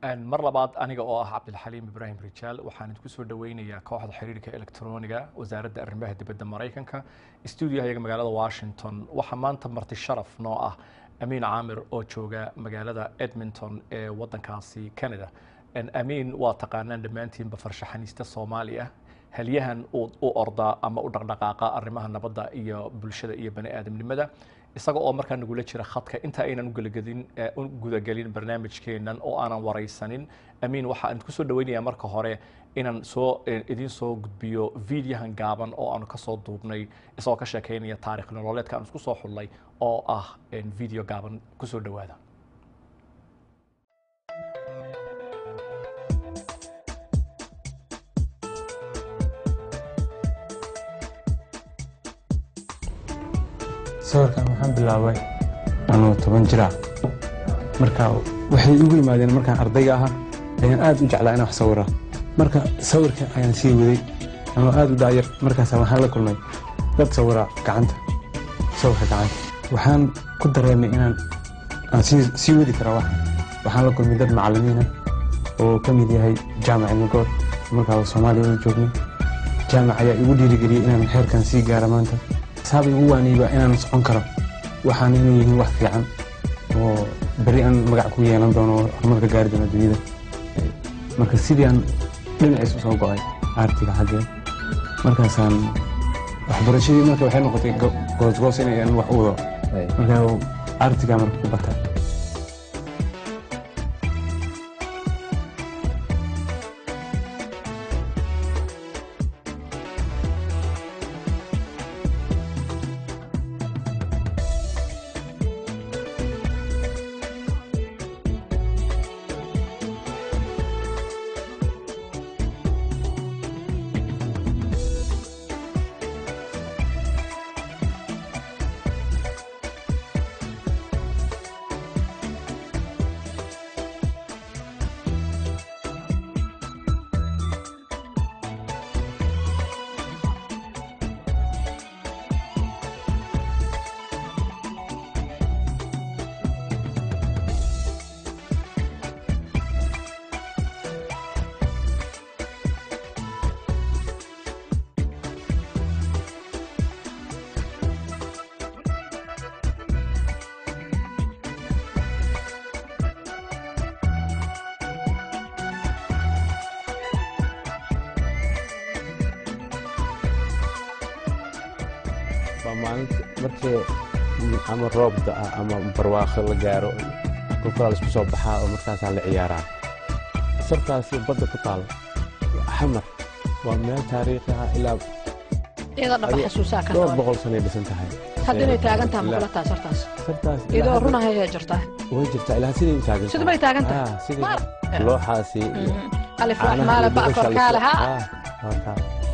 mar labaad aniga oo ah cabdilxaliim ibraahim rijaal waxaan idinku soo dhaweynayaa kooxda xiriirka elektroniga wasaaradda arrimaha dibadda maraykanka stuudiyahayaga magaalada washington waxaa maanta marti sharaf noo ah amiin caamir oo jooga magaalada edmonton ee waddankaasi canada amiin waa taqaanaan dhammaantiinba farshaxaniista soomaali ah halyahan u orda ama u dhaqdhaqaaqa arrimaha nabadda iyo bulshada iyo bani aadamnimada isaga oo markaa nagula jira khadka inta aynan u gudagelin barnaamijkeennan oo aanan waraysanin amiin waxa aan ku soo dhaweynayaa marka hore inaan idiin soo gudbiyo fiidiyahan gaaban oo aanu ka soo duubnay isagoo ka sheekeynaya taarikh nololeedka aan isku soo xullay oo ah video gaaban ku soo dhawaada. sawirkan waxaan bilaabay anoo 10 jir ah marka waxay igu yimaadeen markaan ardayga ahaa ayaan aad u jeclaa inaan wax sawiro marka sawirka ayaan sii waday anoo aad u daayar markaas waxaan la kulmay dad sawira gacanta sawirka gacanta waxaan ku dareemay inaan sii wadi karo waxaan la kulmay dad macallimiin ah oo ka mid yahay jaamac Ilmagoor markaa Soomaaliya joognay jaamac ayaa igu dhiirigeliyay inaan heerkan sii gaaro maanta saabay ugu waanayba inaan socon karo waxaan inuu yihiin wax fiican oo bari aan magac ku yeelan doono horumarka gaari doono dunida marka sidii aan dhinaciisa u soo go'ay artiga xagee markaasaan waxbarashadii marka waxay noqotay goosgoos inaan wax u wado marka artiga marka ku batay markii ama roob ama barwaaqo la gaaro qofka la isku soo baxaa oo markaas la ciyaaraa sartaas badda ku taal xamar waa meel taariikhi ah ilaa iyada dhab xasuusaa ka soo boqol sano dhisan tahay haddii taagan tahay ma kula sartaas iyadoo runahay ay jirtaa way jirtaa ilaa sidii taagan sidii bay taagan tahay sidii looxaasi alif rahmaan ba korkaalaha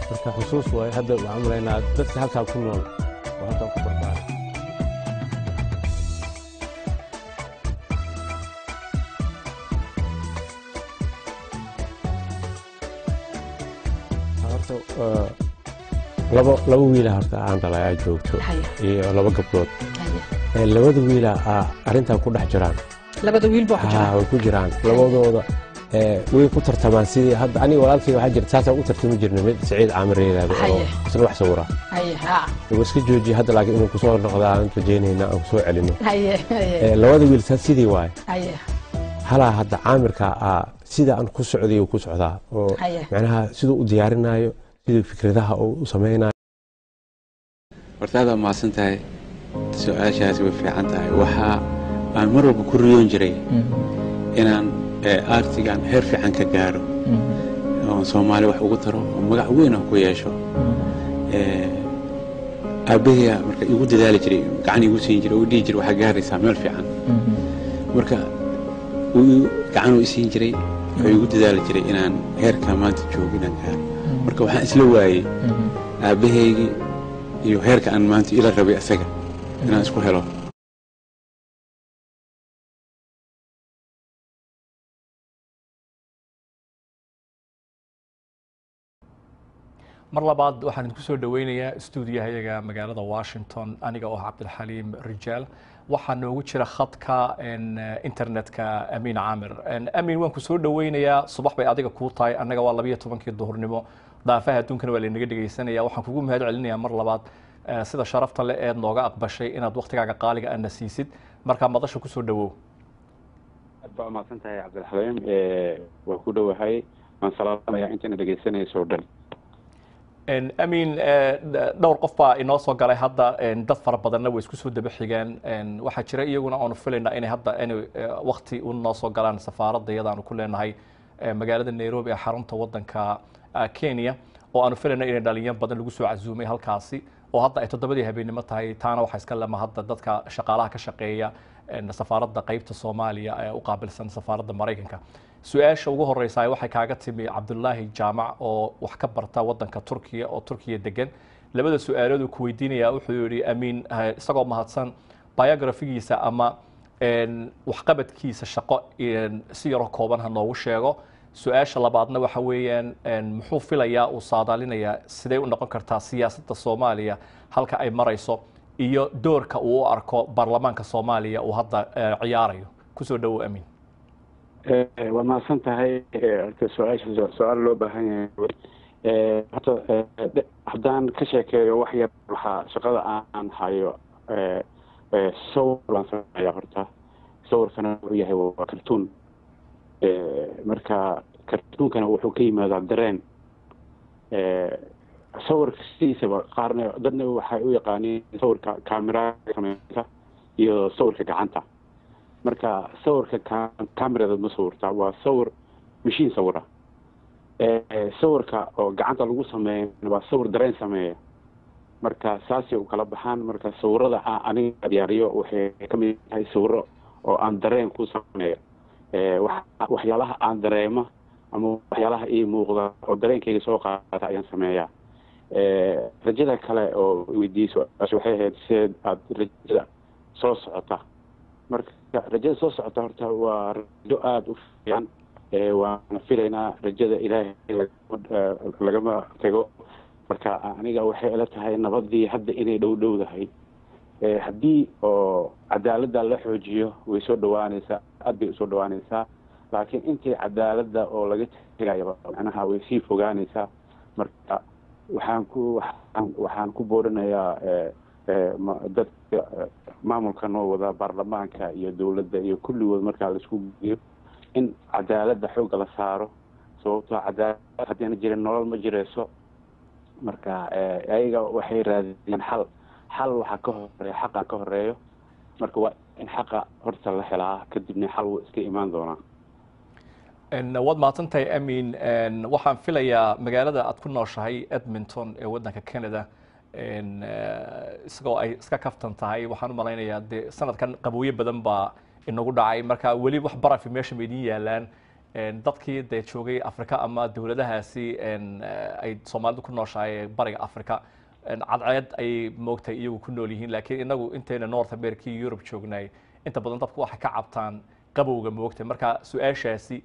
marka xusuus way hadda waxaan umaleynaa dadka halkaa ku nool oo halkaa ku barbaaray laba wiil horta aan dhalay ay joogto iyo laba gabdhood labada wiil arintan ku dhex jiraan labada wiil baa ku jiraan way ku jiraan labadooda way ku tartamaan sidii hadda aniga walaalkay waxa jirta saas u tartami jirnay mid Saciid Caamir reeyado oo isla wax sawira iska jooji hadda laakiin inuu ku soo noqdaan rajeynayna aan soo celino labada wiil sidii waay hala hadda Caamirka sida aan ku socday ku socdaa oo macnaha sidoo u diyaarinayo sidoo fikradaha uu sameeyay wartaada ma santahay su'aashaasi way fiican tahay waxa aan mar walba ku riyoon jiray inaan artigan heer fiican ka gaaro oo Soomaali wax ugu taro oo magac weyn ku yeesho aabbahay marka igu dadaali jiray gacan igu siin jiray oo dhigi jiray waxa gaaraysaa meel fiican marka uu gacan u siin jiray oo igu dadaali jiray inaan heerka maanta joogo inaan gaaro marka waxaan isla waayay aabbahaygii iyo heerka aan maanta ila rabay asaga inaan isku helo mar labaad waxaan idinku soo dhaweynayaa stuudiyahayaga magaalada Washington aniga oo Cabdilxaliim Rijaal waxaa noogu jira khadka internetka Amiin Caamir Amiin waan ku soo dhaweynayaa subax bay adiga ku tahay anaga waa 12 duhurnimo daafaha adduunkana waa la inaga dhageysanaya waxaan kugu mahad celinayaa mar labaad sida sharafta leh ee nooga aqbashay inaad waqtigaaga qaaliga ana siisid marka madasha ku soo dhawow baa ma santahay Cabdilxaliim waa ku dhawahay waan salaamayaa inta dhageysanayso dhan Amiin dhowr qof baa inoo soo galay hadda dad fara badanna way isku soo daba xigeen waxaa jira iyaguna aanu filaynaa inay hadda waqti u noo soo galaan safaaradda iyadaanu ku leenahay magaalada Nairobi ee xarunta waddanka Kenya oo aanu filaynaa inay dhalinyaro badan lagu soo casuumay halkaasi oo hadda ay 7 habeenimo tahay taana waxa iska lama hadda dadka shaqaalaha ka shaqeeya safaaradda qaybta Soomaaliya ee u qaabilsan safaaradda Mareykanka su'aasha ugu horeysa waxay kaaga timi Cabdullaahi Jaamac oo wax ka barta waddanka Turkiga oo Turkiga degan labada su'aalood uu ku weydiinaya wuxuu yiri Amiin isagoo mahadsan biographigiisa ama waxqabadkiisa shaqo si yar kooban ha noogu sheego su'aasha labaadna waxa weeyaan muxuu filayaa uu saadaalinayaa sidee u noqon kartaa siyaasadda Soomaaliya halka ay marayso iyo doorka uu u arko baarlamaanka Soomaaliya uu hadda ciyaarayo ku soo dhawow Amiin waa ma santahay su'aal loo baahan yahay haddaan ka sheekeeyo wax yar waxa shaqada aan hayo sawir aan sameeyaa horta sawirkana wuxuu yahay waa kartuun marka kartuunkana wuxuu ka yimaadaa dareen sawirka sidiisaba qaarna dadna waxay u yaqaaniin sawirka kaamiraha sameynta iyo sawirka gacanta marka sawirka kaamirada ma sawirta waa sawir mashiin sawira sawirka oo gacanta lagu sameeyo waa sawir dareen sameeya marka saasi u kala baxaan marka sawirada aniga diyaariyo waxay ka mid tahay sawiro oo aan dareen ku sameeyo waxyaalaha aan dareemo ama waxyaalaha ii muuqda oo dareenkayga soo qaata ayaan sameeyaa rajada kale oo weydiiso waxay ahayd seed aad rajada soo socota marka rajada soo socota horta waa rajo aad u fiican waana filaynaa rajada ilaahay lagama tago marka aniga waxay ila tahay nabadii hadda inay dhowdahay haddii oo cadaaladda la xoojiyo way soo dhawaanaysaa aad bay usoo dhawaanaysaa laakiin intii cadaaladda oo laga tagayo macnaha way sii fogaanaysaa marka waxaan ku boorinayaa dadka maamulka noo wada baarlamaanka iyo dowladda iyo kulligood markaa la isku geeyo in cadaaladda xoogga la saaro sababtoo cadaalad haddiina jirin nolol ma jirayso marka ayaga waxay raadiyeen xal waxaa ka horeeya xaqa ka horeeyo marka waa in xaqa horta la helaa kadibna xal wuu iska imaan doonaa waad mahadsantahay Amiin waxaan filayaa magaalada aad ku nooshahay Edmonton ee waddanka Canada isagoo ay iska kaftan tahay waxaan u malaynayaa dee sanadkan qabooyo badan baa inagu dhacay marka weli wax barafi meesha ma idin yaalaan dadkii dee joogay Afrika ama dowladahaasi ay Soomaalidu ku nooshahay bariga Afrika cadceed ay moogtay iyagu ku nool yihiin laakiin inagu inteena North America iyo Europe joognay inta badan dadku waxay ka cabtaan qabowga moogtay marka su'aashaasi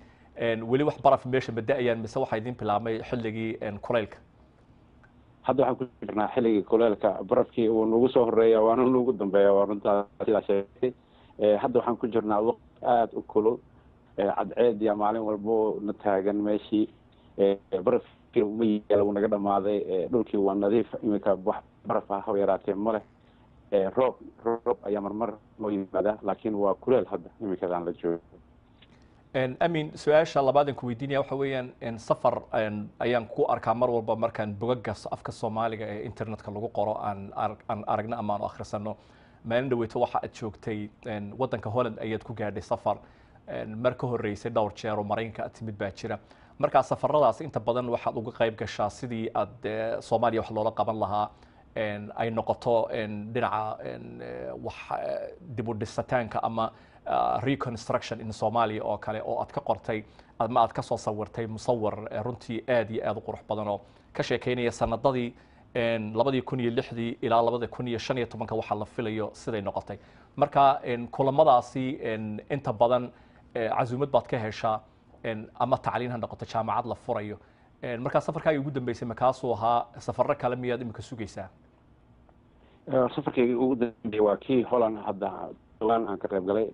weli wax baraf meesha badayaan mise waxa idin bilaabmay xilligii kuleylka hadda waxaan ku jirnaa xilligii kuleylka barafkii uu nagu soo horeeya waana nagu dambeeya waa runtaa sidaa sheegtay hadda waxaan ku jirnaa waqti aad u kulul cadceed iyo maalin walbo na taagan meeshii barafkii ma yaala wuu naga dhamaaday dhulkii waa nadiif iminka wax baraf ah oo yaraatee ma leh roob ayaa marmar noo yimaada laakiin waa kuleel hadda iminkadaan la joogo Amiin su'aasha labaad aan ku weydiinaya waxa weeyaan safar ayaan ku arkaa mar walba markaan bogagga afka Soomaaliga ee internetka lagu qoro aan aragna ama aan akhrisano maalin dhaweyto waxa aad joogtay waddanka Holland ayaad ku gaadhay safar marka horeysay dhowr jeer oo Mareykanka aad timid baa jira marka safaradaas inta badan waxaad uga qayb gashaa sidii aad Soomaaliya wax loola qaban lahaa ay noqoto dhinaca wax dib u dhisitaanka ama reconstruction in Soomaaliya oo kale oo aad ka qortay ama aad ka soo sawirtay musawir runtii aad iyo aad u qurux badan oo ka sheekeynaya sanadadii 2006 ilaa 2015 waxa la filayo siday noqotay marka kulamadaasi inta badan casuumad baad ka heshaa ama tacliin ha noqoto jaamacad la furayo markaa safarkaaga ugu dambeysay ma kaasuu ahaa safarro kale miyaad imika sugaysaa safarkayga ugu dambeeyay waa kii Holland hadda dhawaan aan ka qayb galay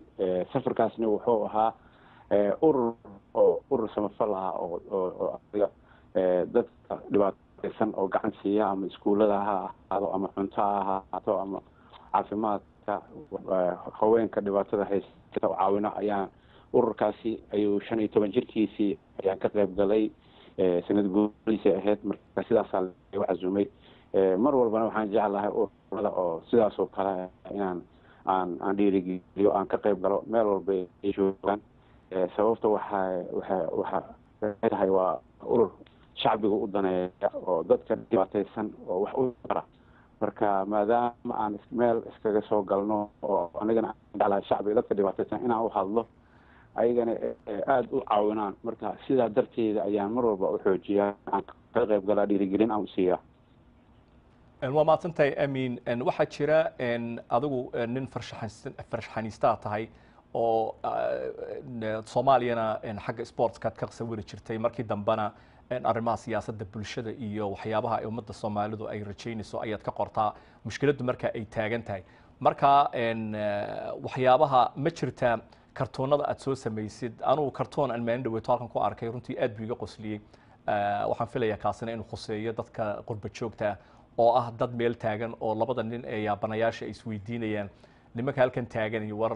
safarkaasna wuxuu ahaa urur samafal ah oo dadka dhibaataysan oo gacan siiya ama iskuulada ha ahaado ama cunto ha ahaato ama caafimaadka haweenka dhibaatada haysta oo caawina ayaan ururkaasi ayuu 15 jirkiisii ayaan ka qayb galay sanad guurisay ahayd marka sidaas la cazumay mar walbana waxaan jeclahay ururada oo sidaas oo kale inaan aan dhiirigeliyo aan ka qayb galo meel walba ay joogaan sababta waxa tahay waa urur shacbiga u daneeya oo dadka dhibaataysan oo wax u bara marka maadaama aan meel iskaga soo galno oo anagana jeclahay shacbiga dadka dhibaataysan inaan u hadlo ayagana aad u caawinaan marka sidaa darteeda ayaan mar walba u xoojiyaa aan ka qayb galaa dhiirigelin aan u siiyaa waa maadsantahay amiin waxaa jira adigu nin farshaxaniistaa tahay oo soomaaliyana xagga sportskaad ka sawiri jirtay markii dambena arrimaha siyaasadda bulshada iyo waxyaabaha ay ummadda soomaalidu ay rajaynayso ayaad ka qortaa mushkiladdu marka ay taagan tahay marka waxyaabaha ma jirtaa kartoonada aad soo samaysid anugu kartoon aan maalin dhaweyto halkan ku arkay runtii aad buu iga qosliyey waxaan filayaa kaasina inuu khuseeyo dadka qurba joogta oo ah dad meel taagan oo labada nin ee yaabanayaasha ay isweydiinayaan nimanka halkan taagan iyo war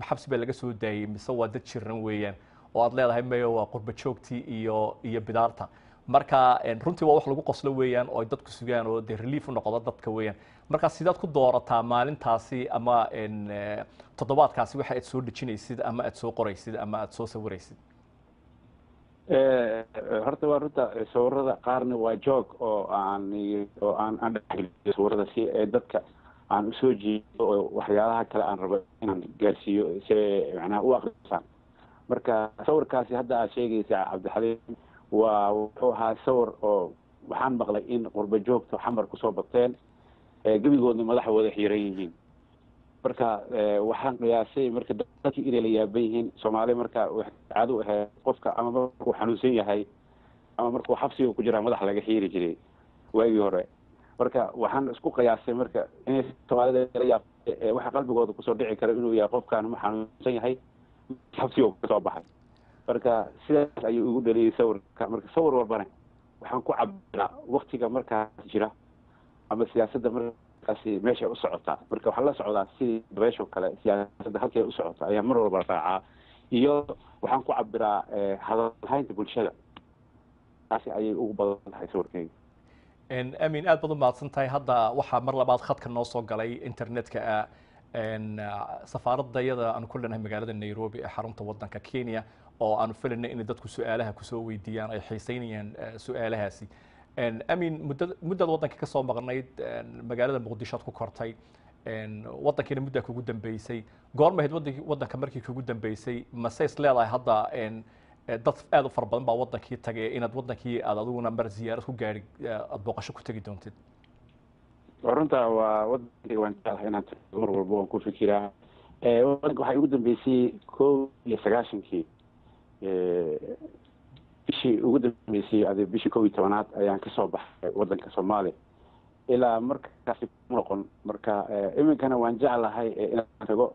xabsi baa laga soo daayay mise waa dad jiran weeyaan oo aad leedahay mayo waa qurba joogtii iyo bidaarta marka runtii waa wax lagu qoslo weeyaan oo ay dadku sugaan oo dee relief u noqdo dadka weeyaan marka sidaad ku doorataa maalintaasi ama toddobaadkaasi waxa aad soo dejinaysid ama aad soo qoraysid ama aad soo sawiraysid horta waa runta sawirada qaarna waa joog oo aan dhexgeliyo sawirada si dadka aan u soo jiido oo waxyaalaha kale aan rabo inaan gaarsiiyo si macnaha u aqrisaan marka sawirkaasi hadda aad sheegaysa cabdixaliim wuxuu ahaa sawir oo waxaan maqlay in qurba joogta xamar kusoo bateen gebigoodna madaxa wada xiran yihiin marka waxaan qiyaasay marka dadkii inay la yaaban yihiin Soomaali marka caado u ahayd qofka ama markuu xanuunsan yahay ama markuu xabsiga ku jira madax laga xiiri jiray waagii hore marka waxaan isku qiyaasay marka inay Soomaalida la yaabtay waxa qalbigooda kusoo dhici kara inuu yahay qofkan ma xanuunsan yahay xabsiga ku soo baxay marka sidaas ayuu ugu dhaliyay sawirka marka sawir walbana waxaan ku cabiraa waqtiga markaas jira ama siyaasadda markaasi meesha u socota marka waxaa la socdaa sidii dabeesho kale siyaasadda halkay u socota ayaa mar walba raacaa iyo waxaan ku cabiraa hadalhaynta bulshada taasi ayay ugu badan tahay sawirkayga amiin aad baad u mahadsan tahay hadda waxaa mar labaad khadka noo soo galay internetka safaaradda iyada aan ku leenahay magaalada Nairobi ee xarunta waddanka Kenya oo aanu filaynay in dadku su'aalaha ku soo weydiiyaan ay xiisaynayaan su'aalahaasi amiin muddada waddanka ka soo maqnayd magaalada Muqdisho ku kortay waddankiina muddo kugu dambeysay goorma ahayd waddanka markii kugu dambeysay ma says leedahay hadda dad aad u far badan baa waddankii tagay inaad waddankii aad adiguna mar ziyaarad ku gaari aad booqasho ku tagi doontid runta waa waddankii waan jeclahay inaan mar walba waan ku fikiraa waddanka waxay ugu dambeysay 1991 bishii ugu dambeysay bishii 11aad ayaan ka soo baxay waddanka Soomaaliya ilaa markaasi noqon marka iminkana waan jeclahay inaan tago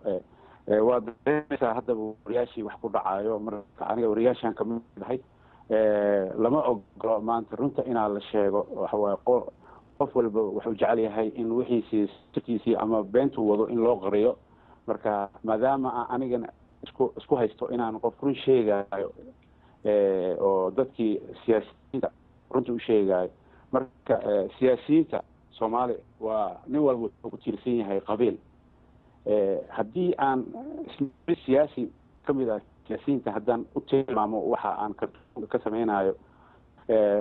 waa dareemaysaa hadda wariyaashii wax ku dhacayo marka aniga wariyaashaan ka mid ahay lama ogolo maanta runta inaa la sheego waxa waaye qof walba wuxuu jecel yahay in wixiisii ama beentu wado in loo qariyo marka maadaama anigana isku haysto inaan qof run sheegayo oo dadkii siyaasiyiinta runta u sheegayo marka siyaasiyiinta Soomaali waa nin walba wuxuu ku tiirsan yahay qabiil haddii aan siyaasi kamid ah siyaasiyiinta haddaan u tilmaamo waxa aan ka sameynayo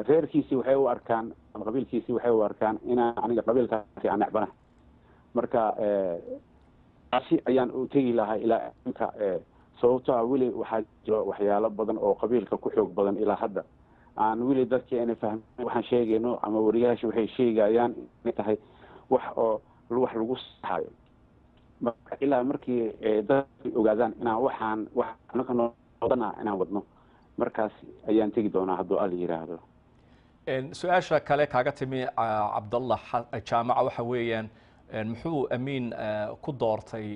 reerkiisii waxay u arkaan ama qabiilkiisii waxay u arkaan inaan aniga qabiilkaasi aan necbanahay marka taasi ayaan u tegi lahaa ilaa inta sababtoo ah weli waxaa jiro waxyaalo badan oo qabiilka ku xoog badan ilaa hadda aan weli dadkii inay fahmin waxaan sheegayno ama wariyaasha waxay sheegayaan inay tahay wax lagu saxayo ilaa markii dadkii ogaadaan inaan wax anaka noodana inaan wadno markaas ayaan tegi doonaa hadduu al yiraahdo. su-aasha kale kaaga timi cabdallah jaamaca waxa weeyaan muxuu amiin ku doortay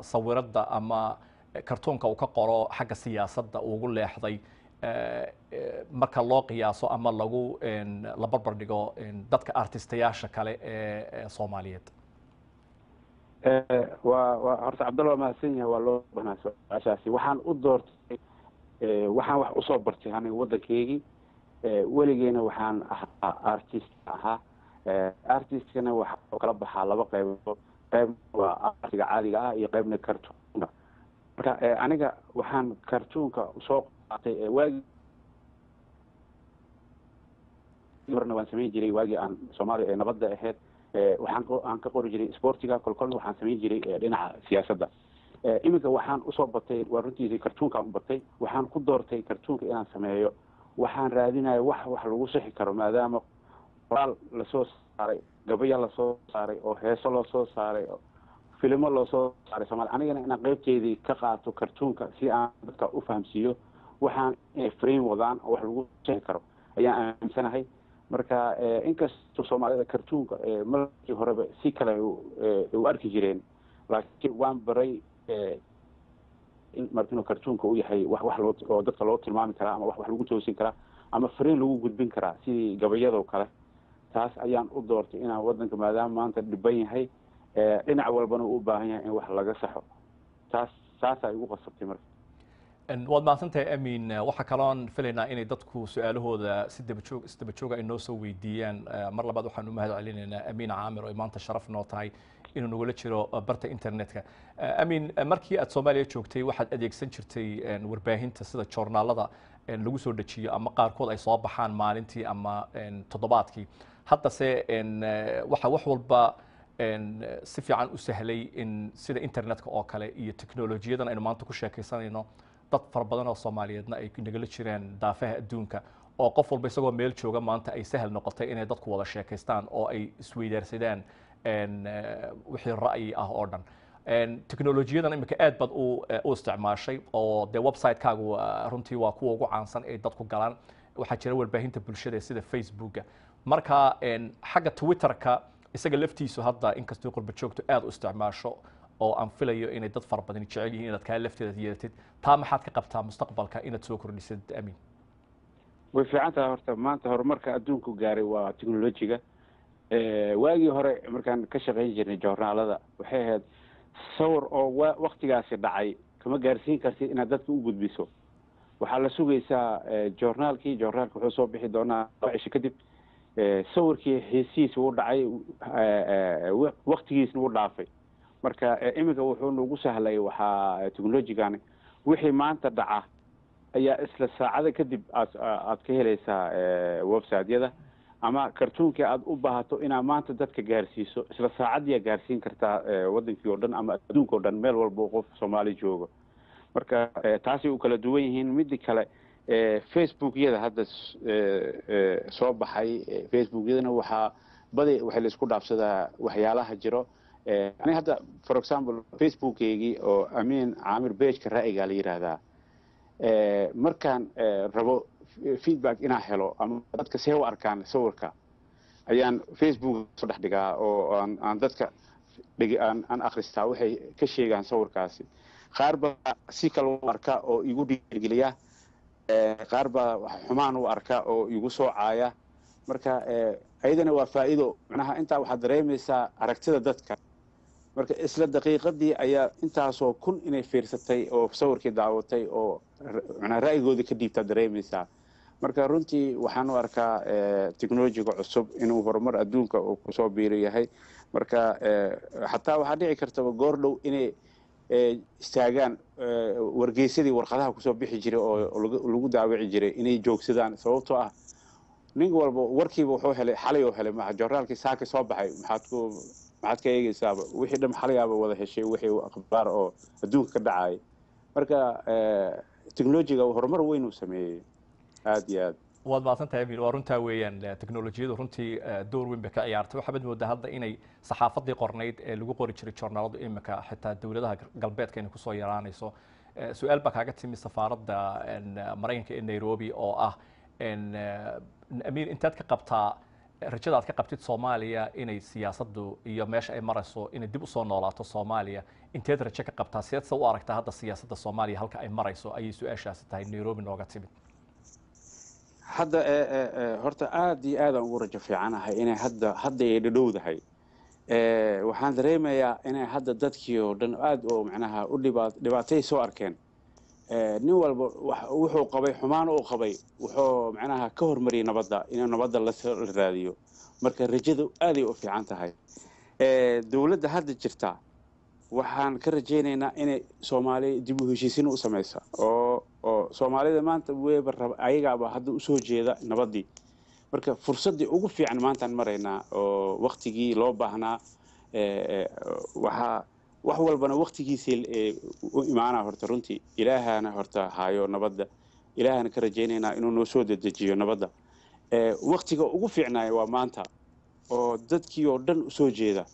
sawiradda ama kartoonka uu ka qoro xagga siyaasadda ugu leexday marka loo qiyaaso ama la barbar dhigo dadka artistayaasha kale ee Soomaaliyeed? waa horta cabdallah mahadsan yahay, waa loo baahnaa su-aashaasi. waxaan u doortay waxaan wax usoo bartay aniga waddankeygii, weligeena waxaan ahaa artist ahaa. artistkana waxaa kala baxaa laba qaybood, qayb waa artiga caadiga ah iyo qaybna kartuunka. marka aniga waxaan kartuunka soo qaatay waagii horena waan samayn jiray waagii aan Soomaaliya ee nabadda ahayd. waxaan ka qori jiray sportiga, kolkolna waxaan samayn jiray dhinaca siyaasadda. iminka waxaan usoo batay, waa runtiisii kartuunkaan u batay. waxaan ku doortay kartuunka inaan sameeyo. waxaan raadinaya wax lagu sixi karo, maadaama qoraal lasoo saaray, gabayo lasoo saaray, oo heeso loo soo saaray, oo filimo loo soo saaray Soomaaliya. anigana inaan qaybteedii ka qaato kartuunka si aan dadka u fahamsiiyo waxaan inay frame wadaan oo wax lagu sixi karo ayaan aaminsanahay. marka inkastoo Soomaalida kartuunka markii horeba si kale u arki jireen, laakiin waan baray in markii kartuunka uu yahay wax oo dadka loo tilmaami karaa ama wax lagu toosin karaa ama fariin lagu gudbin karaa sidii gabayada oo kale. taas ayaan u doortay inaan waddanka maadaama maanta dhiban yahay, dhinac walbana u baahan yahay in wax laga saxo. taasaa igu qasabtay marka. waad mahadsantahay amiin. waxaa kaloon filaynaa inay dadku su-aalahooda si daba jooga ay noo soo weydiiyaan. mar labaad waxaan u mahad celinaynaa amiin caamir oo maanta sharaf noo tahay inuu nagula jiro barta internetka. amiin, markii aad Soomaaliya joogtay waxaad adeegsan jirtay warbaahinta sida joornaalada lagu soo dejiyo ama qaarkood ay soo baxaan maalintii ama toddobaadkii. haddase waxa wax walba si fiican u sahlay in sida internetka oo kale iyo teknolojiyadan aynu maanta ku sheekaysanayno, dad fara badan oo Soomaaliyeedna ay nagala jireen daafaha adduunka, oo qof walba isagoo meel jooga maanta ay sahal noqotay inay dadku wada sheekaystaan oo ay isweydaarsadaan wixii ra'yi ah oo dhan. teknolojiyadan imika aad baad u isticmaashay oo dee website-kaagu runtii waa kuwa ugu caansan ee dadku galaan. waxaa jira warbaahinta bulshada sida Facebooka. marka xagga Twitterka isaga laftiisu hadda inkastoo qurba joogto aad u isticmaasho oo aan filayo inay dad fara badan jecel yihiin inaad kaa lafteeda yeelatid, taa maxaad ka qabtaa mustaqbalka inaad soo kordhisid amiin? way fiican tahay. horta maanta horumarka adduunku gaaray waa teknolojiga. waagii hore markaan ka shaqayn jirnay joornaalada waxay ahayd sawir oo waktigaasi dhacay kama gaarsiin kartid inaad dadka u gudbiso. waxaa la sugaysaa joornaalka wuxuu soo bixi doonaa 2 cisho kadib. sawirkii xiisihiisa uu dhacay, waktigiisna uu dhaafay. marka iminka wuxuu nagu sahlay waxaa teknolojigan wixii maanta dhaca ayaa isla saacada kadib aad ka helaysaa website-yada, ama kartuunkii aad u baahato inaad maanta dadka gaarsiiso isla saacadii gaarsiin kartaa wadankii oo dhan ama adduunka oo dhan, meel walba qof Soomaali joogo. marka taasi u kala duwan yihiin. mid kale Facebook-yada hadda soo baxay, Facebook-yadana waxaa la isku dhaafsadaa waxyaalaha jiro. aniga hadda for example Facebook-keygii oo amiin caamir page-ka ra'yiga la yiraahdaa, markaan rabo feedback inaan helo ama dadka see u arkaan sawirka ayaan Facebook soo dhex dhigaa oo aan dadka aan akhristaa waxay ka sheegaan sawirkaasi. qaar baa si kale u arka oo igu dhiirigeliya, qaar baa xumaan u arka oo igu soo caaya. marka ayadana waa faa'iido. macnaha intaa waxaad dareemaysaa aragtida dadka. marka isla daqiiqadii ayaa intaasoo kun inay fiirsatay oo sawirkii daawatay oo ra'yigoodii ka dhiibtaa dareemaysaa. marka runtii waxaan u arkaa teknolojiga cusub inuu horumar adduunka uu kusoo biiri yahay. marka xataa waxaa dhici kartaba goor dhow inay istaagaan wargeysadii warqadaha kusoo bixi jiray oo lagu daawici jiray inay joogsadaan, sababtoo ah nin walba warkiiba wuxuu helay xalay oo helay joornaalkii saaka soo baxay. maxaad ka eegaysaaba wixii dhan xalayaaba wada heshay wixii akhbaar oo adduunka ka dhacay. marka teknolojiga horumar weyn uu sameeyey aad iyo aad. waad mahadsantahay amiin. waa runtaa weeyaan, teknolojiyadu runtii door weyn bay ka ciyaartay. waxaad moodaa hadda inay saxaafadii qornayd ee lagu qori jiray joornaaladu imika xitaa dowladaha galbeedka inay kusoo yaraanayso. su-aal baa kaaga timi safaaradda maraykanka ee nairobi oo ah amiir intaad ka qabtaa rajada aad ka qabtid soomaaliya inay siyaasaddu iyo meesha ay marayso inay dib usoo noolaato soomaaliya inteed rajo ka qabtaa sideed se u aragtaa hadda siyaasadda soomaaliya halka ay marayso ayay su-aashaasi tahay nairobi nooga timid hadda horta aad iyo aad aan ugu rajo fiicanahay inay hadda ay dhadhowdahay waxaan dareemayaa inay hadda dadkii oo dhan aad oo macnaha u dhibaatay soo arkeen nin walba wuxuu qabay xumaan uu qabay wuxuu macnaha ka hormariyay nabadda inuu nabadda la raadiyo marka rajadu aad ay u fiican tahay dawladda hadda jirta waxaan ka rajaynaynaa inay Soomaaliya dib u heshiisiin u samayso oo Soomaalida maanta weeba ayagaaba hadda u soo jeeda nabadii marka fursadii ugu fiican maanta maraynaa oo waqtigii loo baahnaa wax walbana waqtigiisii u imaana horta runtii ilaahana horta haayo nabadda ilaahana ka rajaynaynaa inuu noo soo dedejiyo nabadda waqtiga ugu fiicnaa waa maanta oo dadkii oo dhan u soo jeeda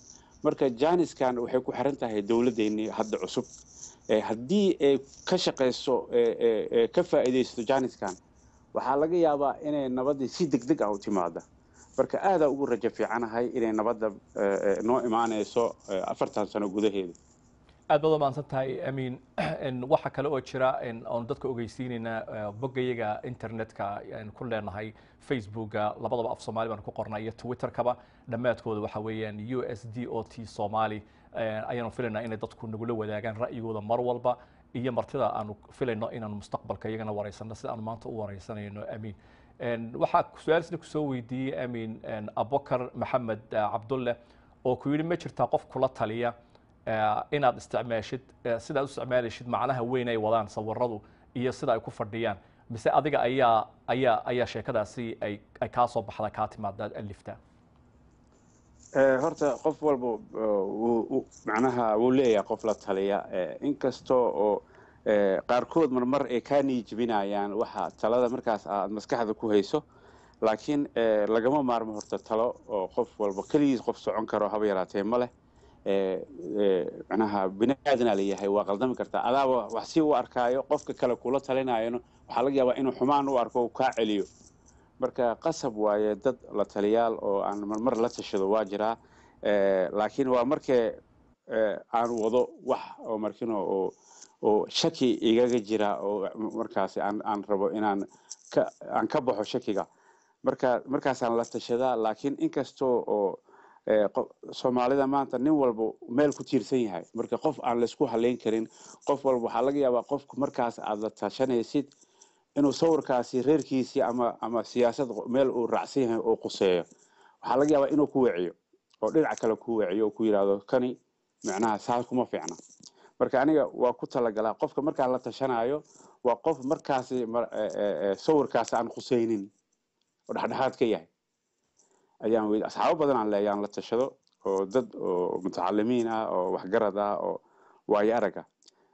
marka jaaniskan waxay ku xiran tahay dawladdeennii hadda cusub haddii ay ka shaqayso ka faa'iidaysto jaaniskan waxaa laga yaabaa inay nabaddii si degdeg ah u timaada marka aad ugu rajo fiicanahay inay nabadda noo imaanayso 4 sano gudaheeda aad baad u mahadsan tahay amiin waxa kale oo jira oon dadka ogeysiinayna boggayaga internetka ku leenahay facebooka labadaba af soomaali baan ku qornay iyo twitterkaba dhammaadkooda waxa weeyaan USDOT Somali ayaanu filaynaa inay dadku nagula wadaagaan ra'yigooda mar walba iyo martida aanu filayno inaan mustaqbalka iyagana wareysano sida aan maanta u wareysanayno amiin waxaa su-aalsina kusoo weydiiyey amiin abubakar maxamed cabdulle oo ku yidhi ma jirtaa qof kula taliya inaad isticmaashid sidaad u isticmaalishid macnaha weyn ay wadaan sawiradu iyo sida ay ku fadhiyaan mise adiga ayaa sheekadaasi ay kaa soo baxda kaa timaada alifta horta qof walba macnaha wuu leeyahay qof la taliya inkastoo oo qaarkood marmar ay kaa niijibinayaan waxa talada markaas aad maskaxda ku hayso laakiin lagama maarmo horta talo oo qof walba kaligiis qof socon karo haba yaraatee ma leh macnaha binaadana leeyahay waa qaldami kartaa adaaba wax si u arkaayo qofka kale kula talinayana waxaa laga yaabaa inuu xumaan u arko uu kaa celiyo marka qasab waaye dad la taliyaal oo aan marmar la tashado waa jiraa laakiin waa markee aan wado wax oo markino oo shaki igaga jira oo markaas aan rabo inaan ka baxo shakiga markaasaan la tashadaa laakiin inkastoo oo Soomaalida maanta nin walba meel ku tiirsan yahay marka qof aan la isku haleyn karin qof walba waxa laga yaabaa qofku markaas aad la tashanaysid inuu sawirkaasi reerkiisii ama siyaasad meel uu raacsan yahay oo quseeyo waxa laga yaabaa inuu ku wiciyo oo dhinac kale ku wiciyo oo ku yiraahdo kani macnaha saas kuma fiicna marka aniga waa ku talagalaa qofka marka la tashanayo waa qof markaasi sawirkaas aan quseynin oo dhaxdhaxaad ka yahay ayaan weyd asxaab badan aan leeyaan la tashado oo dad oo mutacallimiin ah oo waxgarad ah oo waaya araga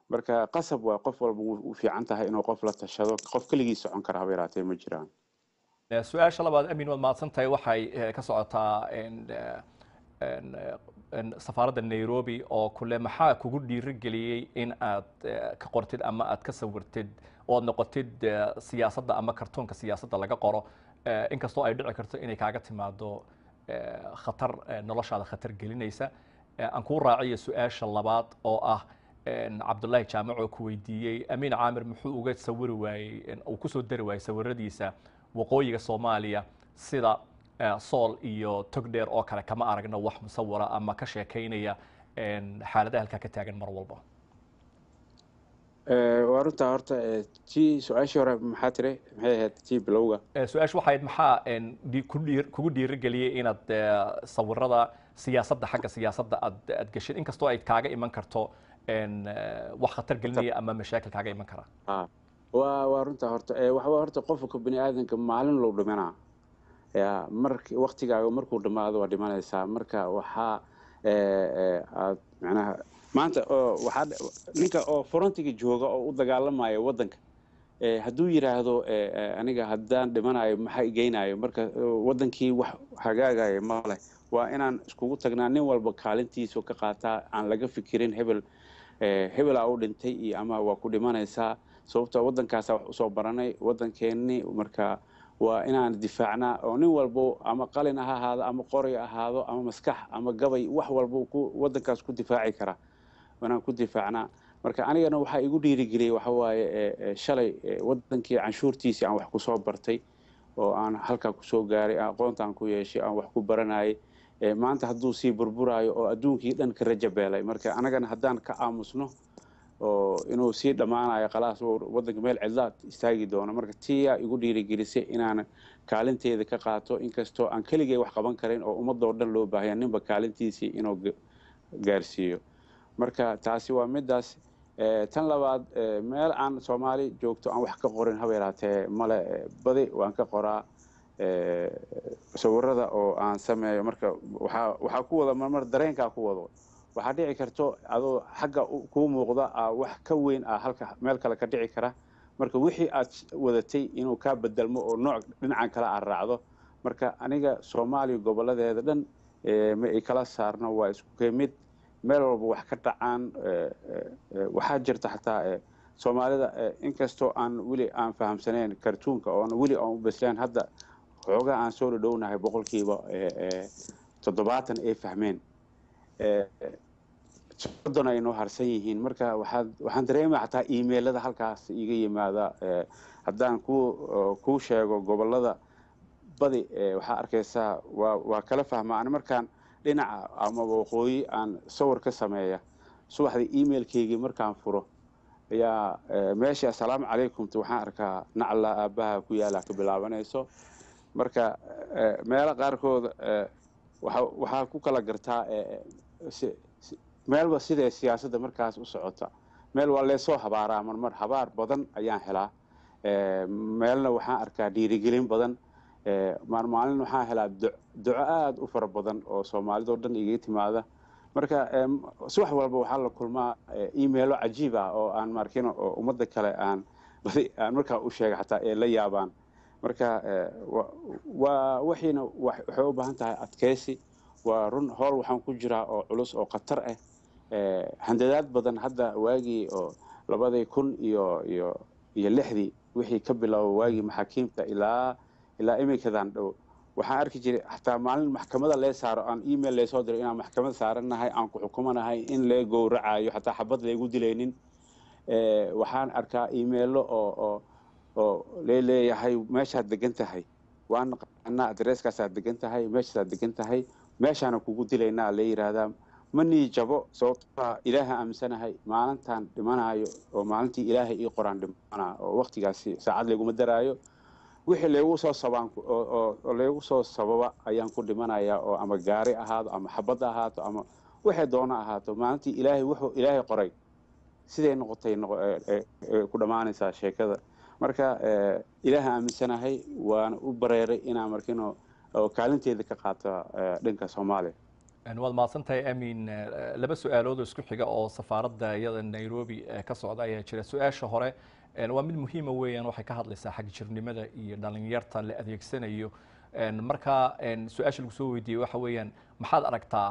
marka qasab waa qof walba u fiican tahay inuu qof la tashado qof kaligiis socon kara haba yaraatee ma jiraan su-aasha labaad amiin waad mahadsan tahay waxay ka socotaa safaaradda Nairobi oo kule maxaa kugu dhiirigeliyey in aad ka qortid ama aad ka sawirtid oo noqotid siyaasadda ama kartoonka siyaasadda laga qoro inkastoo ay dhici karto inay kaaga timaado khatar noloshaada khatar gelinaysa aan kuu raaciyo su-aasha labaad oo ah cabdullaahi jaamac oo ku weydiiyey amiin caamir muxuu uga sawiri waayey uu kusoo dari waayey sawiradiisa waqooyiga Soomaaliya sida sool iyo togdheer oo kale kama aragno wax musawira ama ka sheekaynaya xaaladaha halka ka taagan mar walba warunta horta tii su-aashii hore maxaa tiri maxay ahayd tii bilowga su-aashu waxay maxaa kugu dhiirigeliyey inaad sawirada siyaasadda xagga siyaasadda aad gashid inkastoo ay kaaga iman karto wax khatar gelinaya ama mashaakil kaaga iman kara waa runta horta waxa horta qofka bini aadanka maalin loo dhimanaa markii waqtigaaga markuu dhamaado waa dhimanaysaa marka waxa aad macnaha maanta waxa ninka oo frontiga jooga oo u dagaalamaya wadanka hadduu yiraahdo aniga haddaan dhimanayo maxay geynayo marka wadankii wax hagaagayo ma leh waa inaan iskugu tagnaa nin walba kaalintiisa ka qaataa aan laga fikirin hebel hebelaa u dhintay iyo ama waa ku dhimanaysaa sababtoo waddankaasa wax usoo baranay waddankeenni marka waa inaan difaacnaa oo nin walbo ama qalin ha ahaado ama qori ahaado ama maskax ama gabay wax walbo waddankaas ku difaaci kara inaan ku difaacnaa marka anigana waxaa igu dhiirigeliyey waxa waaye shalay waddankii canshuurtiisii aan wax ku soo bartay oo aan halkaa kusoo gaaray aqoontaan ku yeeshay aan wax ku baranayay maanta hadduu sii burburaayo oo adduunkii dhan ka rajabeelay marka anagana haddaan ka aamusno oo inuu sii dhammaanayo khalaas waddanka meel cidlaad istaagi doono marka tiyaa igu dhiirigelisay inaan kaalinteeda ka qaato inkastoo aan keligay wax qaban karin oo ummadoo dhan loo baahaya ninba kaalintiisii inuu gaarsiiyo marka taasi waa midaas tan labaad meel aan soomaali joogto aan wax ka qorin haba yaraatee male badi waan ka qoraa sawirada oo aan sameeyo marka waxaa ku wada marmar dareenkaa ku wado waxaa dhici karto adoo xagga kuu muuqda wax ka weyn halka meel kale ka dhici kara marka wixii aad wadatay inuu kaa bedelmo oo nooc dhinacan kale aad raacdo marka aniga soomaaliya goboladeeda dhan ma ay kala saarno waa isku kemid meel walba wax ka dhacaan waxaa jirta xataa soomaalida inkastoo aan weli aan fahamsanayn kartuunka oona weli aan u beslaan hadda xoogaa aan soo dhadhownahay boqolkiiba 70 ay fahmeen soddon ay noo harsan yihiin marka waxaan dareemaya xataa iimaylada halkaas iga yimaada haddaan kuu sheego gobolada badi waxaa arkaysaa waa kala fahmaa ani markaan dhinaca ama waqooyi aan sawir ka sameeya subaxdii emailkeygii markaan furo ayaa meesha assalaamu calaykumta waxaan arkaa nacla aabbaha ku yaala ka bilaabanayso marka meelo qaarkood waxaa ku kala gartaa meelba sidee siyaasadda markaas u socota meel waa leesoo habaaraa marmar habaar badan ayaan helaa meelna waxaan arkaa dhiirigelin badan maalin waxaan helaa duco aad u fara badan oo soomaalidoo dhan iga timaada marka subax walba waxaa la kulmaa emailo cajiib ah oo aan markin oo ummadda kale aan markaa u sheega xataa ee la yaabaan marka waa wixiina waxay u baahan tahay adkaysi waa run howl waxaan ku jiraa oo culus oo khatar ah handadaad badan hadda waagii oo 2006 wixii ka bilaabo waagii maxaakiimta ilaa imikadan dhow waxaan arki jiray xataa maalin maxkamada lee saaro aan email lee soo diray inaan maxkamad saaranahay aan ku xukumanahay in lee gowracayo xataa xabad leegu dilaynin waxaan arkaa emailo oo leeyahay meeshaad degan tahay waan naqaanaa adresskaasaad degan tahay meeshaasaad degan tahay meeshaana kugu dilaynaa la yidhaahdaa ma nii jabo sababtaa ilaaha aaminsanahay maalintaan dhimanayo oo maalintii ilaahay ii qoraan dhimanaa oo waqtigaasi saacad leeguma daraayo wixii leegu soo sababa ayaan ku dhimanayaa oo ama gaari ahaado ama xabad ahaato ama waxay doono ahaato maalintii ilaahay wuxuu ilaahay qoray siday noqotay ku dhammaanaysaa sheekada marka ilaaha aaminsanahay waana u bareeray inaan markino oo kaalinteeda ka qaato dhanka Soomaaliya waad mahadsantahay amiin laba su'aalood oo isku xiga oo safaaradda iyada Nairobi ka socda ayaa jira su'aasha hore waa mid muhiim ah weeyaan waxay ka hadlaysaa xag jirnimada iyo dhalinyarta la adeegsanayo marka su'aasha lagu soo weydiiyay waxa weeyaan maxaad aragtaa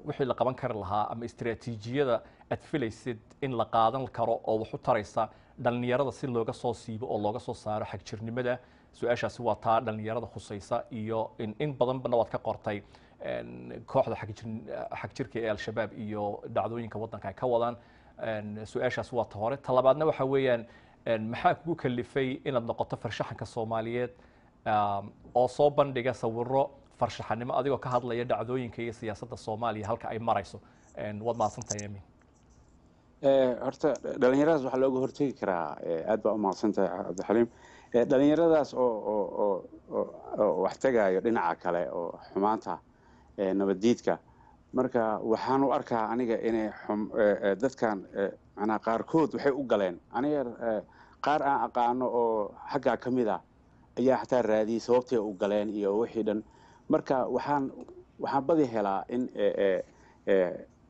wixii la qaban kari lahaa ama istiraatiijiyada aad filaysid in la qaadan karo oo wax u taraysa dhalinyarada si looga soo siibo oo looga soo saaro xag jirnimada su'aashaasi waa taa dhalinyarada khusaysa iyo in badan waad ka qortay kooxda xag jirka ee al-shabaab iyo dhacdooyinka waddanka ay ka wadaan su-aashaas waa ta hore talabaadna waxa weeyaan maxaa kugu kalifay inaad noqoto farshaxanka Soomaaliyeed oo soo bandhiga sawirro farshaxanimo adigoo ka hadlaya dhacdooyinka iyo siyaasadda Soomaaliya halka ay marayso waad mahadsantahay amiin horta dhalinyaradaas waxaa looga hortegi karaa aad baa u mahadsantahay Cabdixaliim dhalinyaradaas oo wax tagayo dhinaca kale oo xumaanta nabadiidka marka waxaan u arkaa aniga inay dadkan macnaa qaarkood waxay u galeen aniga qaar aan aqaano oo xaggaa ka mid ah ayaa xataa raadiyey sababtay u galeen iyo wixii dhan marka waxaan badi helaa in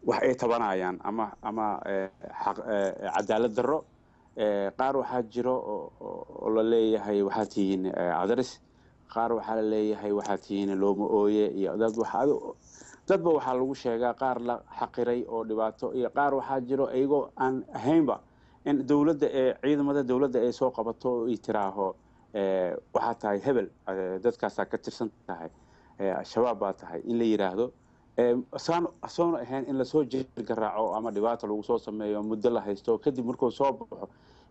wax ay tabanayaan ama cadaalad darro qaar waxaa jiro oo la leeyahay waxaad tihiin adres qaar waxaa la leeyahay waxaad tihiin looma ooye iyo dad dadba waxaa lagu sheegaa qaar la xaqiray oo dhibaato iyo qaar waxaa jiro iyagoo aan ahaynba in dowladda ciidamada dowladda ay soo qabato oo ay tiraaho waxaa tahay hebel dadkaasaa ka tirsan tahay shabaab baa tahay in la yidhaahdo soona ahayn in lasoo jirgaraaco ama dhibaata lagu soo sameeyo muddo la haysto kadib markuu soo baxo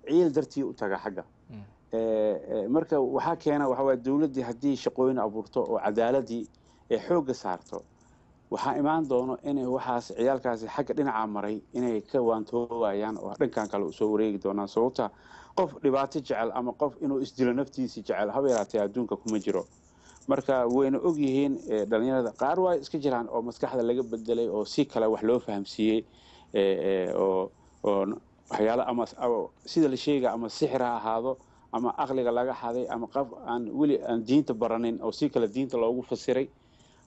ciil dartii u taga xagga marka waxaa keena waxa waye dowladdii haddii shaqooyin abuurto oo cadaaladii xoogga saarto waxaa imaan doono inay waxaas ciyaalkaasi xagga dhinaca maray inay ka waantoobayaan oo dhankan kale usoo wareegi doonaan sababta qof dhibaato jecel ama qof inuu isdilo naftiisi jecel haba yaraatee adduunka kuma jiro marka wayna og yihiin dhalinyarada qaar waa iska jiraan oo maskaxda laga bedelay oo si kale wax loo fahamsiiyey oo waxyaalo ama sida la sheega ama sixir ha ahaado ama aqliga laga xaday ama qof aan weli aan diinta baranin oo si kale diinta loogu fasiray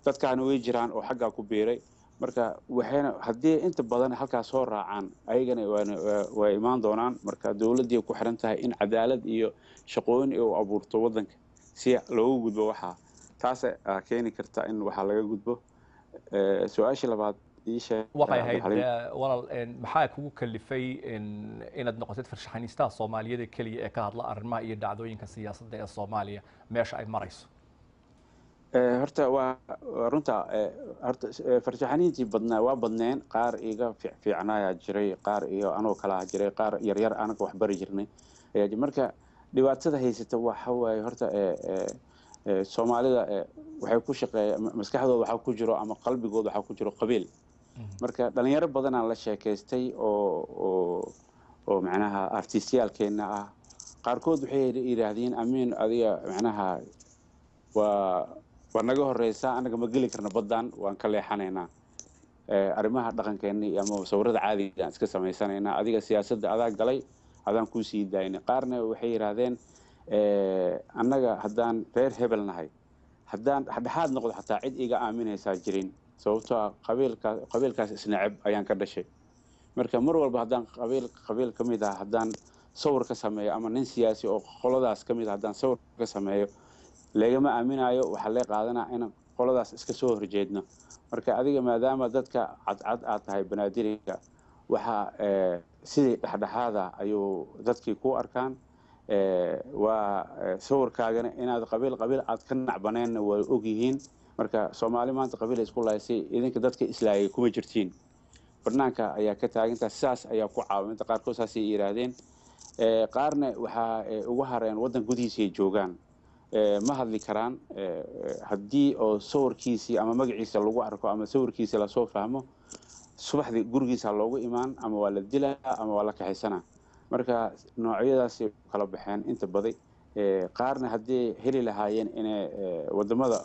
dadkaana way jiraan oo xaggaa ku biiray marka waxayna haddii inta badan halkaas soo raacaan ayagana waa imaan doonaan marka dowladdii ku xiran tahay in cadaalad iyo shaqooyin ay u abuurto waddanka si loogu gudbo waxaa taasa keeni karta in waxaa laga gudbo su-aashii labaad waxay ahayd walaal maxaa kugu kalifay inaad noqotid farshaxaniistaha Soomaaliyeed kaliya ee ka hadla arrimaha iyo dhacdooyinka siyaasadda ee Soomaaliya meesha ay marayso horta waa runta horta farshaxaniintii badnaa waa badneen qaar iga fiicnaaya jiray qaar iyo anoo kala jiray qaar yaryar anaga wax bari jirnay marka dhibaatada haysata waxa waaye horta Soomaalida waxay ku shaqeeyaan maskaxdooda waxa ku jiro ama qalbigooda waxa ku jiro qabiil marka dhalinyaro badan aan la sheekaystay oo macnaha artistiyaalkeena ah qaarkood waxay yiraahdeen amiin adiga macnaha waa naga horeysa anaga ma geli karno badan waan ka leexanaynaa arrimaha dhaqankeena ama sawirada caadiga aan iska sameysanaynaa adiga siyaasadda adaa galay adaan ku sii daayna qaarna waxay yiraahdeen annaga haddaan reer hebel nahay haddaan dhexdhexaad noqdo xataa cid iga aaminaysaa jirin sababtoo ah qabiilkaas isnacab ayaan ka dhashay marka mar walba haddaan qabiil ka mid ah haddaan sawir ka sameeyo ama nin siyaasi oo qoladaas ka mid ah haddaan sawir ka sameeyo lagama aaminayo waxaa lee qaadanaa in qoladaas iska soo horjeedno marka adiga maadaama dadka cadcad aad tahay banaadiriga waxaa sidii dhexdhexaada ayuu dadkii ku arkaan waa sawirkaagana inaad qabiil aad ka nacbaneenna waa og yihiin marka Soomaali maanta qabiil isku lahaysay idinka dadka islaayay kuma jirtiin barnaamijka ayaa ka taagantaa sidaas ayaa ku caawinta qaarkood saas ay yiraahdeen qaarna waxa ugu hareen waddan gudihiisa ay joogaan ma hadli karaan haddii oo sawirkiisii ama magaciisa lagu arko ama sawirkiisa la soo fahmo subaxdii gurigiisa loogu imaan ama waa la dilaa ama waa la kaxaysanaa marka noocyadaas kala baxeen inta badan qaarna haddii heli lahaayeen inay wadamada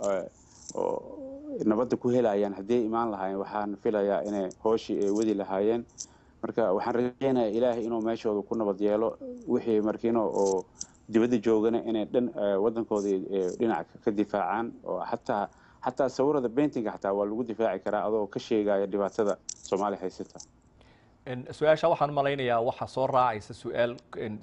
nabadda ku helayaan haddii imaan lahaayeen waxaan filayaa inay hooshii wadi lahaayeen marka waxaan rajaynayaa ilaahay inuu meeshooda ku nabad yeelo wixii markiino oo dibadda joogana inay waddankooda dhinac ka difaacaan oo xataa sawirada paintinga xataa waa lagu difaaci karaa adoo ka sheegaya dhibaatada Soomaali haysata su-aasha waxaan malaynayaa waxa soo raacaysa su-aal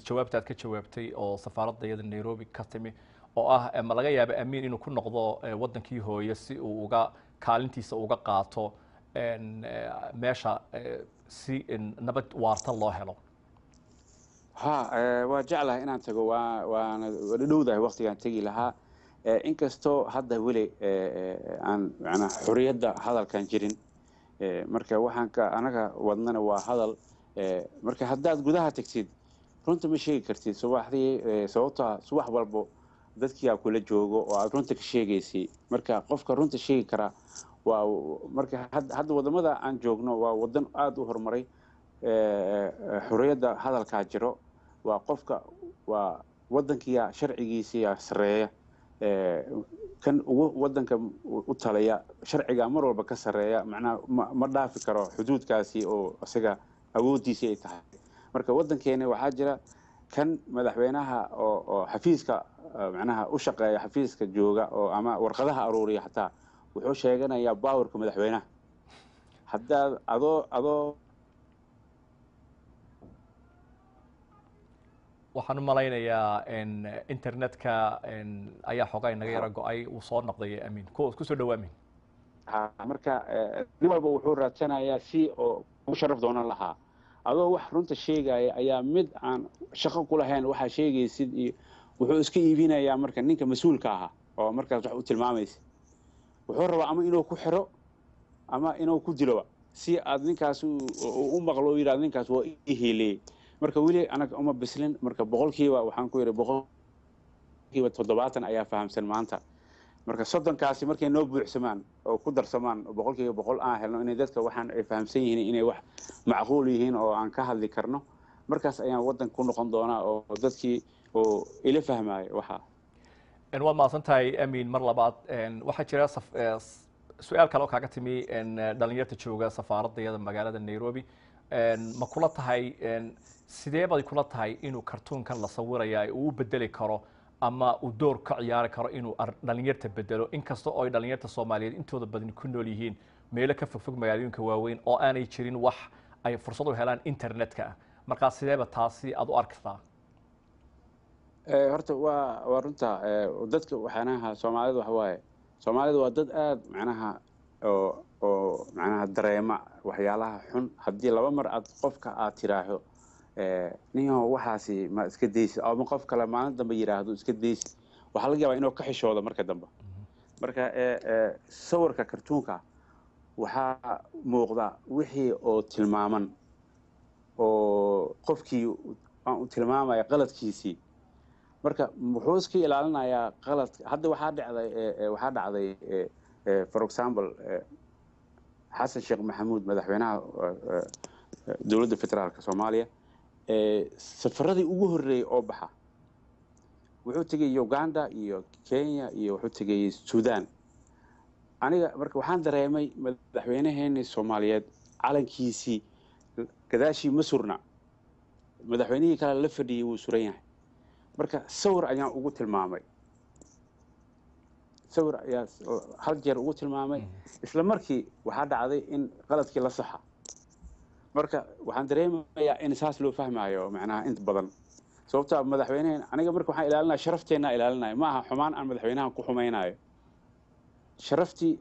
jawaabtaad ka jawaabtay oo safaaradda iyada Nairobi ka timi oo ah ma laga yaabo amiin inuu ku noqdo waddankii hooyo si uu kaalintiisa uga qaato meesha si nabad waarta loo helo waa jeclahay inaan tago waana dhowdahay waqtigaan tegi lahaa inkastoo hadda weli aan macnaa xorriyadda hadalkan jirin marka waxaan anaga wadnana waa hadal marka haddaad gudaha tagtid runta ma sheegi kartid subaxdii sababtoo subax walbo dadkii kula joogo oo aad runta ka sheegaysay marka qofka runta sheegi kara waa marka hadda wadamada aan joogno waa wadan aad u horumaray xorriyadda hadalkaa jiro waa qofka waa waddankiya sharcigiisa sareeya kan ugu waddanka u talaya sharciga mar walba ka sareeya macnaha ma dhaafi karo xuduudkaasi oo isaga awoodiisa ay tahay marka waddankeena waxaa jira kan madaxweynaha oo xafiiska macnaha u shaqeeya xafiiska jooga oo ama warqadaha aruuriya xataa wuxuu sheeganayaa baawarka madaxweynaha haddaad adoo waxaan u malaynayaa internetka ayaa xogaa inaga yara go'ay uu soo noqday amiin ku soo dhawaad amiin marka nin walba wuxuu raadsanayaa si oo ugu sharaf doonan lahaa adoo wax runta sheegaya ayaa mid aan shaqo ku lahayn waxa sheegaysid iyo wuxuu iska iibinayaa marka ninka mas'uulka ah oo markaas wax u tilmaamaysa wuxuu rabaa ama inuu ku xiro ama inuu ku dilo si aad ninkaas u maqlo yiraahdo ninkaas waa ihilay marka wili anaga uma bislin marka boqolkiiba waxaan ku yiri boqolkiiba 70 ayaa fahamsan maanta marka 30kaasi markay noo buuxsamaan oo ku darsamaan boqolkiiba boqol aan helno in dadka waxaan ay fahamsan yihiin inay wax macquul yihiin oo aan ka hadli karno markaas ayaan wadan ku noqon doonaa oo dadkii oo ila fahmaayo waxa in waa maasantahay amiin mar labaad waxa jira su'aal kale oo kaaga timi dhalinyarta jooga safaaradda magaalada Nairobi ma kula tahay sidee bay kula tahay inuu kartoonkan la sawirayo uu bedeli karo ama uu door ka ciyaari karo inuu dhalinyarta bedelo inkastoo ay dhalinyarta Soomaaliyeed intooda badan ku nool yihiin meelo ka fog magaalooyinka waaweyn oo aanay jirin wax ay fursad u helaan internetka marka sideeba taasi aad u arktaa horta waa runta dadka waxaanaha Soomaalidu waxa waaye Soomaalidu waa dad aad macnaha oo macnaha dareema waxyaalaha xun hadii laba mar aad qofka aad tiraaho niyo waxaasi ma iska deysi ama qof kale maalin dambe yiraahdo iska deysi waxa laga yaabaa inuu ka xishoodo marka dambe marka sawirka kartoonka waxa muuqda wixii oo tilmaaman oo qofkii aan tilmaamay qaladkiisii marka wuxuu iska ilaalinayaa qalad hadda waxa dhacday for example Xasan Sheekh Maxamuud madaxweynaha dawladda federaalka Soomaaliya safaradii ugu horeeyay oo baxa wuxuu tagay Uganda iyo Kenya iyo wuxuu tagay Suudaan aniga marka waxaan dareemay madaxweynaheena Soomaaliyeed calankiisii gadaashii ma surna madaxweynihii kale la fadhiyay wuu suran yahay marka sawir ayaan ugu tilmaamay sawir ayaa hal jeer ugu tilmaamay isla markii waxa dhacday in qaladkii la saxa marka waxaan dareemayaa in saas loo fahmaayo macnaha inta badan sababta madaxweynaha aniga marka waxaan ilaalinayaa sharafteena ilaalinayo ma aha xumaan aan madaxweynaha ku xumaynayo sharaftii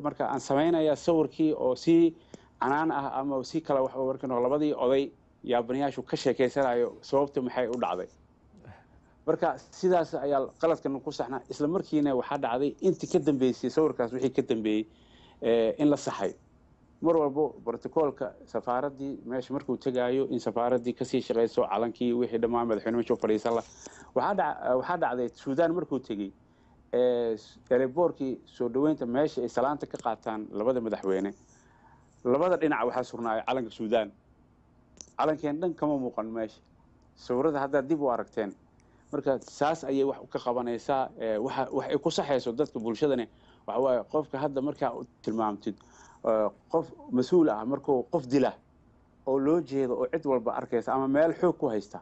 marka aan sameeynayaa sawirkii oo si canaan ah ama si kala wax oo markan labadii oday yaabaniyaashu ka sheekeysanayo sababta maxay u dhacday marka sidaas ayaa qaladkan ku saxnaa isla markiina waxa dhacday intii ka dambeysay sawirkaas wixii ka dambeeyay in la saxay mar walbo protocolka safaaradii meesha markuu tagaayo in safaaradii ka sii shaqeyso calankii wixii dhamaan madaxweynaha meesha fadhiisan la waxa dhacday Suudaan markuu tagay airportkii soo dhaweynta meesha ay salaanta ka qaataan labada madaxweyne labada dhinac waxa surnaayo calanka Suudaan calankeen dhan kama muuqan meesha sawirada hadda dib u aragteen marka saas ayay wax ka qabanaysaa wax ay ku saxayso dadka bulshadana waxa waaye qofka hadda marka uu tilmaamtid qof mas'uul ah markuu qof dila oo loo jeedo oo cid walba arkaysa ama meel xoog ku haysta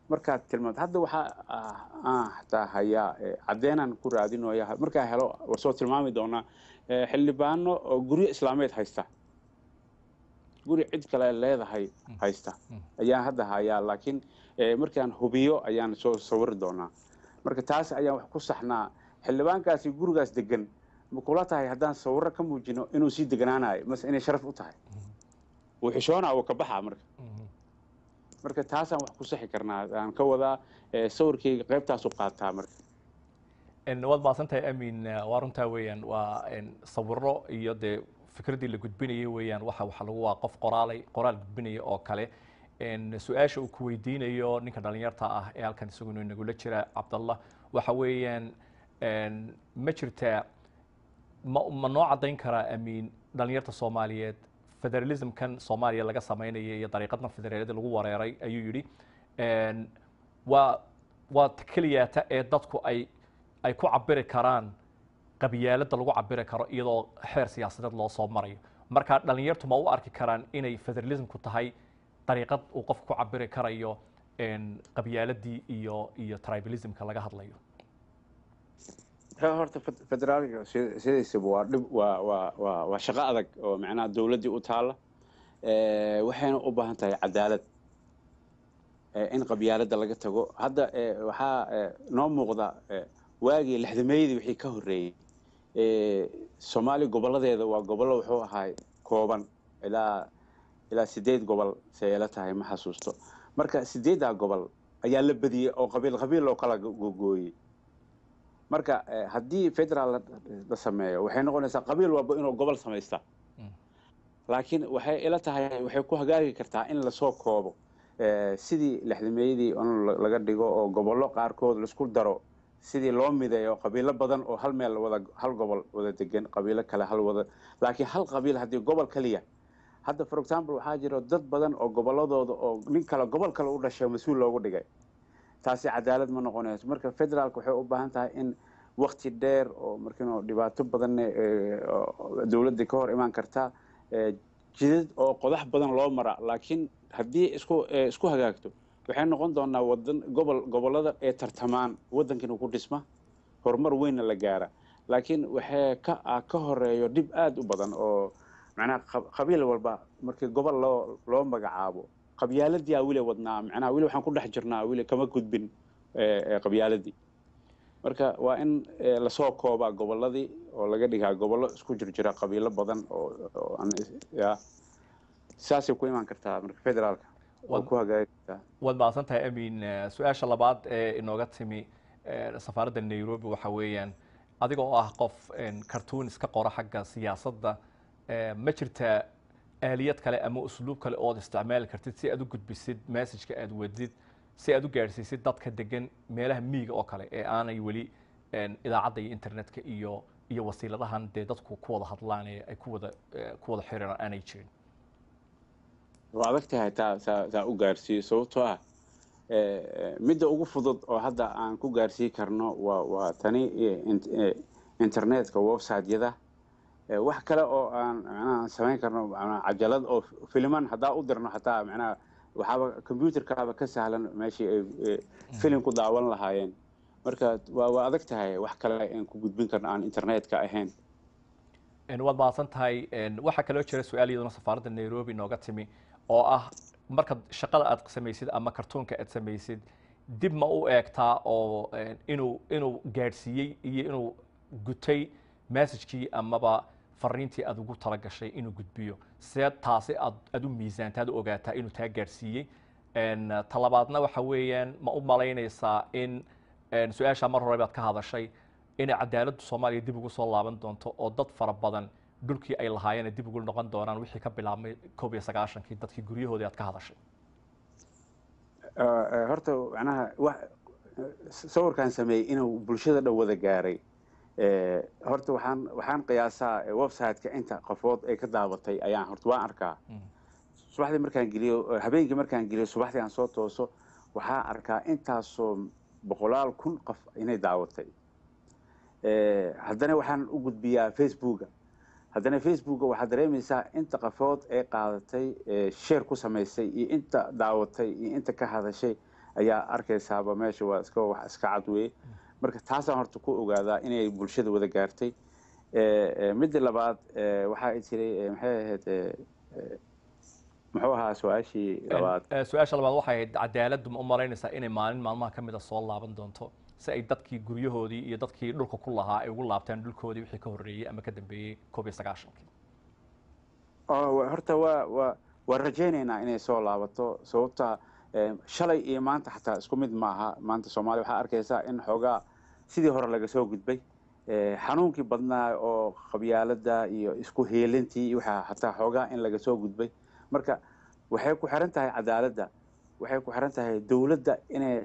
marka tilmaamad hadda waxa xataa haya cadeenan ku raadinooya marka helo soo tilmaami doona xildhibaano oo guriga islaameed haysta guri cid kale leedahay haysta ayaa hadda haya laakiin markaan hubiyo ayaan soo sawir doonaa marka taas ayaan wax ku saxnaa xildhibaankaasi gurigaas degan ma kula tahay haddaan sawir ka muujino inuu si deganaanayo mas inay sharaf u tahay wuu xishoonaa oo ka baxaa marka taasaan wax ku saxi karnaa aan ka wadaa sawirkayga qaybtaas u qaataa marka waad maasantahay amiin waa runtaa weeyaan waa sawiro iyo dee fikradii la gudbinayo weeyaan waxa lagu waa qof qoraal gudbinayo oo kale su-aasha uu ku weydiinayo ninka dhalinyarta ah ee halkan isaguna nagula jira Cabdallah waxa weeyaan ma jirtaa ma noo cadayn karaa amiin dhalinyarta Soomaaliyeed federalismkan Soomaaliya laga sameeyay iyo dariiqadna federaalada lagu wareeray ayuu yiri waa kaliyaata ee dadku ay ku cabiri karaan qabyaalada lagu cabiri karo iyadoo xeer siyaasadeed loo soo marayo marka dhalinyartu ma u arki karaan inay federalismku tahay dariiqad uu qofku ku cabiri karayo qabyaaladii iyo tribalismka laga hadlayo horta federaalka sidiisaba waa shaqo adag oo macnaha dawladii u taala waxayna u baahan tahay cadaalad in qabyaalada laga tago hadda waxaa noo muuqda waagii 60meeyadii wixii ka horeeyay soomaali goboladeeda waa gobollo wuxuu ahaa kooban ilaa 8 gobol sayla tahay ma xasuusto marka 8 gobol ayaa la badiyay oo qabiil loo kala gooyay marka haddii federal la sameeyo waxay noqonaysaa qabiil walba inuu gobol samaysta laakiin waxay ila tahay waxay ku hagaagi kartaa in la soo koobo sidii lixdameeyadii on laga dhigo oo gobollo qaarkood la isku daro sidii loo mideeyo qabiilo badan oo hal meel hal gobol wada degan qabiilo kale laakiin hal qabiil haddii gobol kaliya hadda for example waxaa jira dad badan oo gobolladooda oo nin kale gobol kale u dhashay mas-uul loogu dhigay taasi cadaalad ma noqonayso marka federaalka waxay u baahan tahay in waqti dheer oo markiinoo dhibaato badan dowladda ka hor imaan karta jidad oo qodax badan loo mara laakiin haddii isku hagaagto waxay noqon doonaa gobollada ee tartamaan waddankan ku dhisma horumar weynna la gaara laakiin waxay ka horeeyo dhib aad u badan oo macnaha qabiil walba markii gobol loo magacaabo qabyaaladii wili wadnaa macnaha wili waxaan ku dhex jirnaa wili kama gudbin qabyaaladii marka waa in la soo koobaa gobolladii oo laga dhigaa gobollo isku jirjira qabiilo badan oo saasay ku imaan kartaa marka federaalka waa ku hagaagi kartaa waad mahadsan tahay amiin su-aasha labaad ee inooga timi safaaradda nairobi waxa weeyaan adiga oo ah qof cartoon iska qora xagga siyaasadda ma jirtaa aaliyad kale ama usluub kale ood isticmaali kartid si aad u gudbisid messageka aad wadid si aad u gaadhsiisid dadka degan meelaha miyiga oo kale ee aanay weli idaacadda iyo internetka iyo wasiiladahan dee dadku ku wada hadlaan ee ay ku wada xiriiraan aanay jirin waa adag tahay taa u gaarsiiyo sababtoo ah midda ugu fudud oo hadda aan ku gaarsii karno waa tani internetka website-yada wax kale oo aan macnaha samayn karno macnaha cajalad oo filman haddaa u dirno xataa macnaha waxaaba computerkaaba ka sahlan meeshii ay film ku daawan lahaayeen marka waa adag tahay wax kale aan ku gudbin karno aan internetka ahayn waad mahadsan tahay waxaa kaloo jira su-aal iyaduna safaaradda nairobi nooga timi oo ah markaad shaqada aad samaysid ama kartoonka aad samaysid dib ma u eegtaa oo inuu gaadhsiiyey iyo inuu gutay messagekii amaba fariintii aad ugu talagashay inuu gudbiyo see taasi aad u miisaanta aad u ogaataa inuu taa gaadhsiiyey talabaadna waxa weeyaan ma u malaynaysaa in su-aashaa mar hore baad ka hadashay inay cadaaladdu soomaaliya dib ugu soo laaban doonto oo dad fara badan dhulkii ay lahaayeen dib ugu noqon doonaan wixii ka bilaabmay 1991kii dadkii guryahoodii aad ka hadashay horta macnaha sawirkan sameeyey inuu bulshada dhan wada gaaray horta waxaan qiyaasaa website-ka inta qofood ay ka daabatay ayaan horta waan arkaa subaxdii markaan geliyo habeenkii markaan geliyo subaxdii aan soo tooso waxaan arkaa intaasoo 100,000 qof inay daawatay haddana waxaan u gudbiyaa facebooka haddana facebooka waxaad dareemaysaa inta qofood ee qaadatay share ku samaysay iyo inta daawatay iyo inta ka hadashay ayaa arkaysaaba meesha waa wax iska cad weeye marka taasaan horta ku ogaadaa inay bulshada wada gaartay midda labaad waxaa ay jiray maxay ahayd muxuu ahaa su-aashii labaad su-aasha labaad waxay ahayd cadaaladdu ma u malaynaysaa inay maalmaha ka mid a soo laaban doonto si ay dadkii guryahoodii iyo dadkii dhulka ku lahaa ay ugu laabtaan dhulkoodii wixii ka horreeyey ama ka dambeeyey 1991kii horta waa rajaynaynaa inay soo laabato sababta shalay iyo maanta xataa isku mid maaha maanta soomaaliya waxaa arkaysaa in xoogaa sidii hore laga soo gudbay xanuunkii badnaa oo qabyaaladda iyo isku heelintii waxaa xataa xoogaa in laga soo gudbay marka waxay ku xiran tahay cadaaladda waxay ku xiran tahay dowladda inay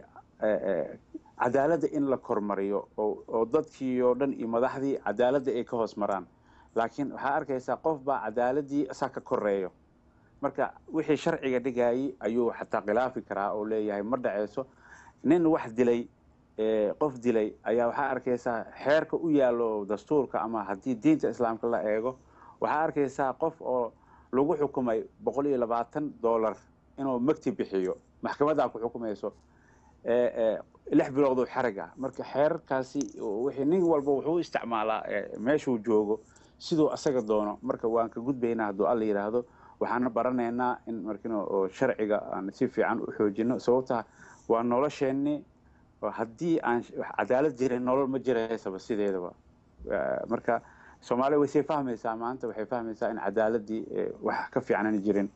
cadaaladda in la kormariyo oo dadkii oo dhan iyo madaxdii cadaaladda ay ka hoos maraan laakiin waxaa arkaysaa qof baa cadaaladdii asaa ka koreeyo marka wixii sharciga dhigayay ayuu xataa khilaafi karaa oo leeyahay ma dhaceyso nin wax dilay qof dilay ayaa waxaa arkaysaa xeerka u yaallo dastuurka ama haddii diinta islaamka la eego waxaa arkaysaa qof oo lagu xukumay $120 inuu magti bixiyo maxkamaddaa ku xukumayso 6 bilood oo xarag ah marka xeerkaasi wixii nin walba wuxuu isticmaalaa meeshuu joogo siduu asaga doono marka waan ka gudbaynaa hadduu alla yidhaahdo waxaana baranaynaa in markiina oo sharciga aan si fiican u xoojino sababta waa nolosheenni haddii aan cadaalad jirin nolol ma jiraysaba sideedaba marka Soomaaliya way sii fahmaysaa maanta waxay fahmaysaa in cadaaladii wax ka fiican jirin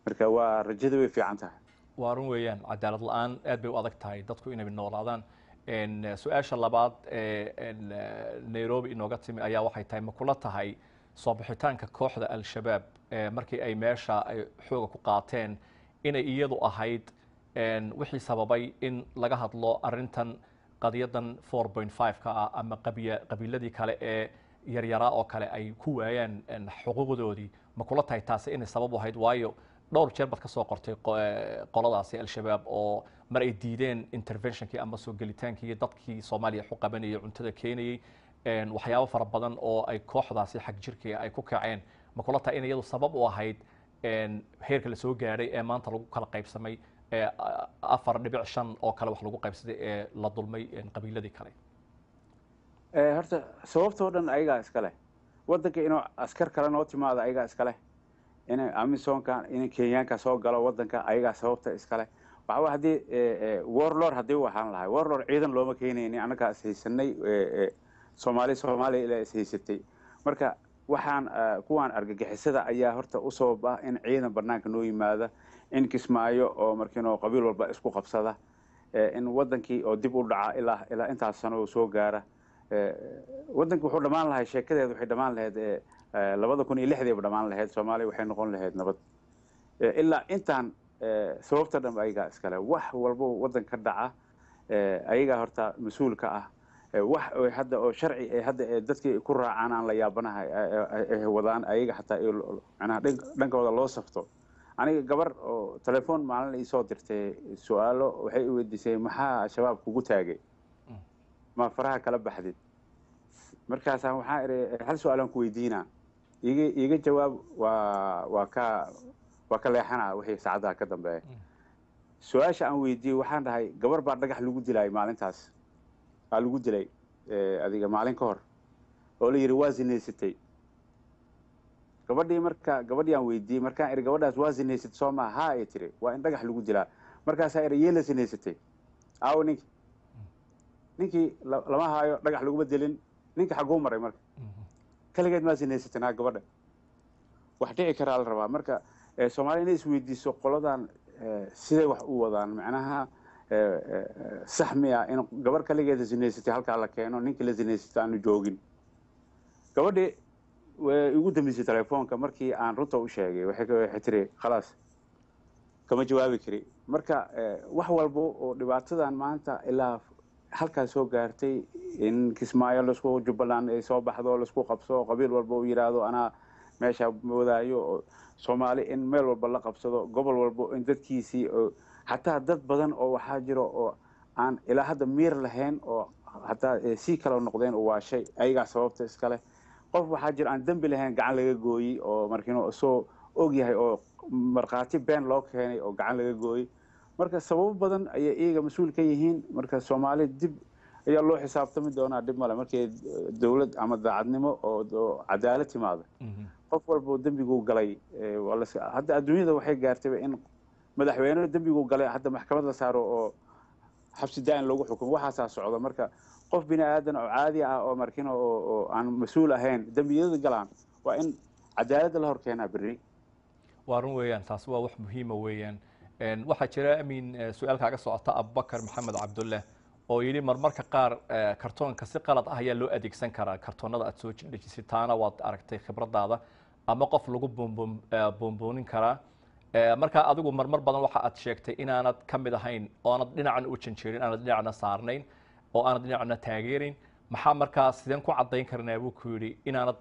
marka waa rajada way fiican tahay waa run weeyaan cadaalad la'aan aad bay u adag tahay dadku inay noolaadaan su-aasha labaad Nairobi inooga timi ayaa waxay tahay ma kula tahay soo bixitaanka kooxda al-shabaab markii ay meesha ay xooga ku qaateen inay iyadu ahayd wixii sababay in laga hadlo arintan qadiyadan 4.5 ka ah ama qabiiladii kale ee yaryaraa oo kale ay ku waayaan xuquuqdoodii ma kula tahay taasi inay sabab u ahayd waayo dhowr jeer baad ka soo qortay qoladaasi al-shabaab oo mar ay diideen interventionkii ama soo gelitaankii dadkii Soomaaliya xu qabanayay cuntada keenayay waxyaabo fara badan oo ay kooxdaasi xaq jirkii ay ku kaceen ma kula tahay in iyadu sabab u ahayd heerka la soo gaaray ee maanta lagu kala qaybsamay 4.5 oo kale wax lagu qaybsaday ee la dulmay qabiiladii kale horta sababtoo dhan ayaga iska leh wadanka inuu askar kale noo timaado ayaga iska leh in Amisonka in Kenyaanka soo galo wadanka ayaga sababta iska leh waxa hadii warlord hadii waxaan lahay warlord ciidan looma keenaynin anaga haysanay Soomaali ila haysatay marka waxaan kuwaan argagixisada ayaa horta u soo baa in ciidan barnaamijka noo yimaada in Kismaayo oo markiinoo qabiil walba isku qabsada in wadankii oo dib u dhaca ilaa intaas sano soo gaara wadanku wuxuu dhamaan lahay sheekadeedu waxay dhamaan lahayd 2006 dhamaan lahayd Soomaaliya waxay noqon lahayd nabad ilaa intaan sababta dhan ayaga iska leh wax walba wadanka dhaca ayaga horta mas'uulka ah wax hadda oo sharci ay hadda dadkii ku raacaan aan la yaabanahay wadaan ayaga xataa macnaha dhankooda loo safto aniga gabar oo telefoon maalin ii soo dirtay su'aalo waxay u weydiisay maxaa shabaab kugu taagay ma faraha kala baxdid markaas waxaan hal su'aalan ku weydiinaa iga jawaab waa ka leexana wixii saacadaha ka dambeeyay su'aasha aan weydiiyay waxaan dhahay gabar baa dhagax lagu dilay maalintaas lagu dilay adiga maalin ka hor oo la yiri waa zinaysatay gabadhii aan weydiiyay markaan gabadhaas waa zinaysatay Soomaa ha ay tiri waa in dhagax lagu dilaa markaas ay yeela zinaysatay aaw ninkii lama haayo dhagax lagu bedelin ninka xaguu maray marka kaligeed ma zinaysatay gabadha wax dhici kara la rabaa marka Soomaaliya inay isweydiiso qoladan sidee wax u wadaan macnaha sax miya in gabar kaligeed zinaysatay halka la keeno ninkii la zinaysatay aanu joogin gabadhii way ugu dambeysay telefoonka markii aan runta u sheegay waxay tiri khalaas kama jawaabi kari marka wax walba oo dhibaatadan maanta ilaa halka soo gaartay in Kismaayo la isku Jubbaland ay soo baxdo la isku qabso qabiil walba uu yiraahdo ana meesha wadaayo Soomaali in meel walba la qabsado gobol walba in dadkiisii hatta dad badan oo waxa jiro oo aan ilaa hadda miir lahayn oo hatta si kala noqdeen oo waa shay ayaga sababta iska leh qof waxa jira aan dambi lahayn gacan laga gooyay oo markiino soo og yahay oo marqaati been loo keenay oo gacan laga gooyay marka sabab badan ay iyaga mas'uul ka yihiin marka Soomaali dib ayaa loo xisaabtami doonaa dib male markii dawlad ama daacadnimo oo cadaalad timaado qof walba dambigu galay hadda adduunyada waxay gaartay in madaxweynaha dambigu galay hadda maxkamad la saaro oo xabsi daan lagu xukumo waxa socda marka qof bini aadan oo caadi ah oo markiino oo aan mas'uul ahayn dambiyada galaan waa in cadaalad la horkeenaa bari waa run weeyaan taas waa wax muhiim ah weeyaan waxa jira amiin su'aalkaaga socota Abubakar Maxamed Cabdulle oo yiri marmarka qaar kartoonka si qalad ah ayaa loo adeegsan karaa kartoonada aad soo jeedisay taana waad aragtay khibradaada ama qof lagu boonboonin karaa marka adigu marmar badan waxa aad sheegtay inaanad kamid ahayn oo aanad dhinacan u janjeerin aanad dhinacna saarnayn oo aanad dhinacna taageerin maxaa markaa sideen ku cadeyn karnaa buu ku yiri inaanad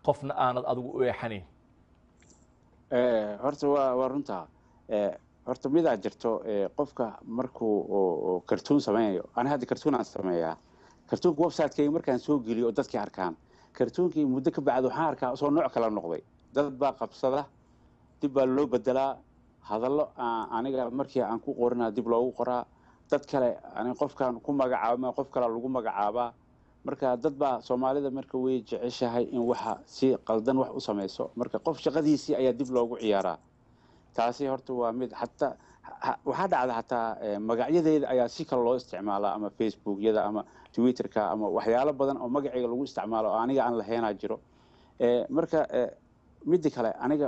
qofna aanad adigu u eexanayn horta waa runta horta mid aad jirto qofka markuu kartoon sameeyo ana hadda kartoon aan sameeyaa kartoonka website-kayga markaan soo geliyo dadkii arkaan kartoonkii muddo ka bacdo waxaan arkaa soo nooc kala noqday dad baa qabsada dib baa loo bedelaa hadallo aniga markii aan ku qorinaa dib loogu qoraa dad kale aniga qofkan ku magacaabo qof kale lagu magacaabaa marka dad baa Soomaalida marka way jeceshahay in waxa si qaldan wax u sameeyso marka qof shaqadiisii ayaa dib loogu ciyaaraa taasi horta waa mid waxaa dhacda xataa magacyadeeda ayaa si kale loo isticmaalaa ama facebookyada ama twitterka ama waxyaalo badan oo magacayga lagu isticmaalo oo aniga aan lahaynaa jiro marka midda kale aniga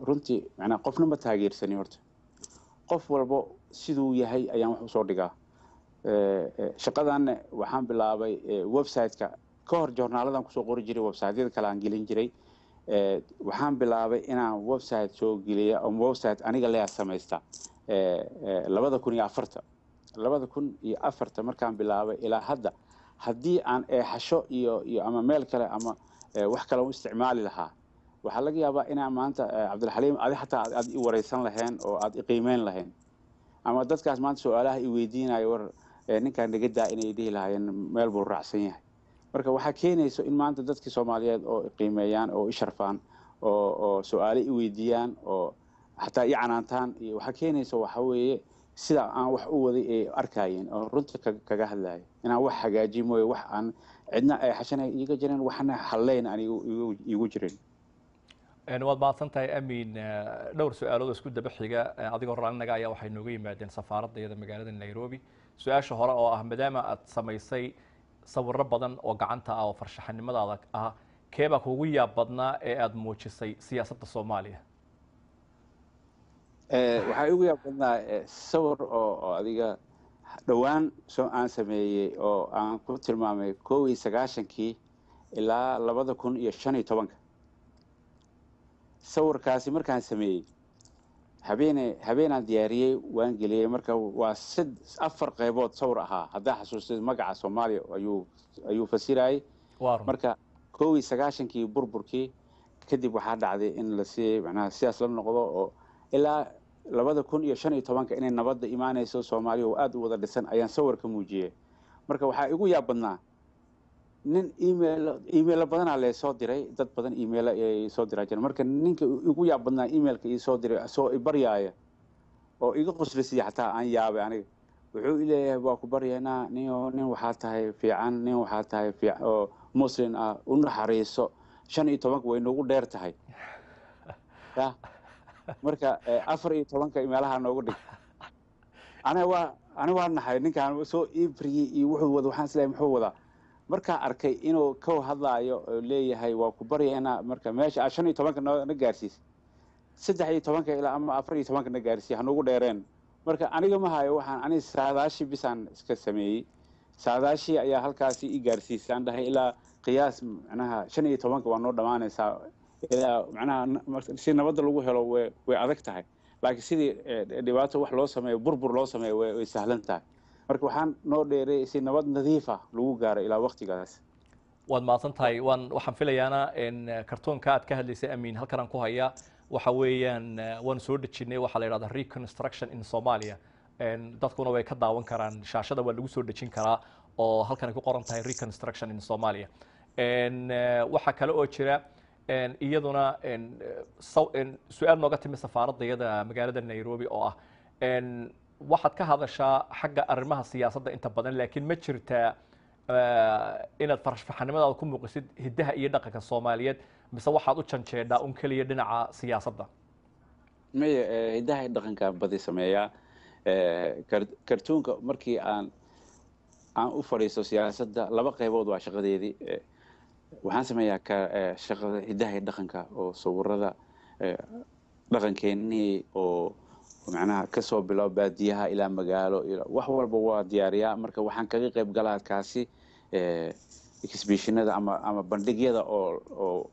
runtii macnaa qofna ma taageersanin horta qof walbo siduu yahay ayaan wax usoo dhigaa shaqadanna waxaan bilaabay website-ka ka hor joornaaladan kusoo qori jiray website-yada kale aan gelin jiray waxaan bilaabay inaan website soo geliya oo website aniga leeya samaysta 2004 markaan bilaabay ilaa hadda haddii aan eexasho iyo ama meel kale ama wax kale u isticmaali lahaa waxaa laga yaabaa inaan maanta cabdilxaliim adi xataa aad i wareysan lahayn oo aad i qiimeyn lahayn ama dadkaas maanta su-aalaha i weydiinayo war ninkaan nagadaa inay dhihi lahaayeen meel buu raacsan yahay marka waxaa keenayso in maanta dadkii Soomaaliyeed oo qiimeeyaan oo isharfaan oo su'aalo i weydiiyaan oo xataa i canaantaan iyo waxa keenayso waxa weeye sida aan wax u waday ee arkayeen oo runta kaga hadlaay inaan wax hagaajiyo mooy wax aan cidna ay xashanay iga jireen waxna xalleyn aan igu jirin waad mahadsantahay amiin dhowr su-aalood isku daba xiga adigoo raalinaga ayaa waxay nooga yimaadeen safaaraddeeda magaalada Nairobi su-aasha hore oo ah maadaama aad samaysay sawirro badan oo gacanta ah oo farshaxanimadaada ah keeba kugu yaab badnaa ee aad muujisay siyaasadda Soomaaliya waxaa ugu yaab badnaa sawir oo adiga dhowaan soo aan sameeyey oo aan ku tilmaamay 1990kii ilaa 2015 sawirkaasi markaan sameeyey habeenaan diyaariyey waan geliyey marka waa 4 qaybood sawir ahaa haddaa xasuustay magaca Soomaaliya ayuu fasirayay marka 1990kii burburkii kadib waxaa dhacday in la siiyey macnaha siyaas la noqdo oo ilaa 2015 inay nabadda imaanayso Soomaaliya oo aad u wada dhisan ayaan sawirka muujiyey marka waxaa igu yaab badnaa nin email badan la soo diray dad badan email ay soo diraan marka ninka igu yaab badnaa emailka ii soo diray soo baryaaya oo iga qoslisay xataa aan yaabay aniga wuxuu ileeyahay waa ku baryaynaa nin waxaa tahay fiican oo muslim ah u naxariiso 15 way noogu dheer tahay marka 14 meelaha noogu dhig aniga waa naxay ninkaan soo ibriyay iyo wuxuu wada waxaan isleeyahay muxuu wadaa markaa arkay inuu ka hadlaayo oo leeyahay waa ku baryaynaa marka meesha 15 na gaarsiis 13 ilaa ama 14 na gaarsiis hanugu dheereen marka aniga ma hayo waxaan aniga saadaashi bisaan iska sameeyay saadaashi ayaa halkaasi i gaarsiisay aan dhahay ilaa qiyaas macnaha 15 waa noo dhamaanaysaa ilaa macnaha si nabadda lagu helo way adag tahay laakiin sidii dhibaato wax loo sameeyo burbur loo sameeyo way sahlan tahay marka waxaan noo dheeray si nabad nadiif ah lagu gaaro ilaa waqtigaas waad mahadsantahay waxaan filayaana in kartoonka aad ka hadlaysay amiin halkan aan ku hayaa waxa weeyaan waan soo dejinay waxa la yiraahdaa reconstruction in Soomaaliya dadkuna way ka daawan karaan shaashada waa lagu soo dejin karaa oo halkan ay ku qoran tahay reconstruction in Soomaaliya waxa kale oo jira iyaduna su'aal nooga timi safaaradda magaalada Nairobi oo ah waxaad ka hadashaa xagga arrimaha siyaasadda inta badan laakiin ma jirtaa inaad farshaxanimadaada ku muuqisid hiddaha iyo dhaqanka Soomaaliyeed mise waxaad u janjeedhaa un kaliya dhinaca siyaasadda maya hiddaha iyo dhaqanka badi sameeyaa kartuunka markii aan u fadhiisto siyaasadda laba qaybood waa shaqadeedii waxaan sameeyaa shaqada hiddaha iyo dhaqanka oo sawirada dhaqankeennii oo macnaha ka soo bilow baadiyaha ilaa magaalo wax walba waa diyaariyaa marka waxaan kaga qayb galaa kaasi exhibitionada ama bandhigyada oo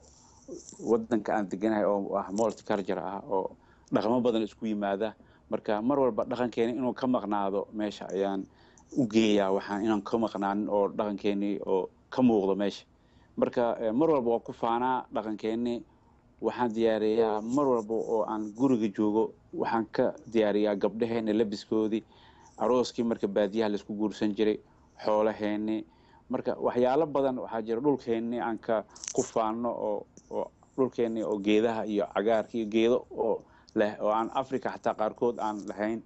wadanka aan deganahay oo ah multicultural ah oo dhaqamo badan isku yimaada marka mar walba dhaqankeena inuu ka maqnaado meesha ayaan u geeyaa waxaan inaan ka maqnaanin oo dhaqankeenii oo ka muuqdo meesha marka mar walba waa ku faanaa dhaqankeenii waxaan diyaariyaa mar walba oo aan guriga joogo waxaan ka diyaariyaa gabdhaheena labiskoodii arooskii marka baadiyaha la isku guursan jiray xoolaheennii marka waxyaalo badan waxaa jira dhulkeennii aan ku faano oo dhulkeennii oo geedaha iyo cagaarka iyo geedo oo leh oo aan Afrika xataa qaarkood aan lahayn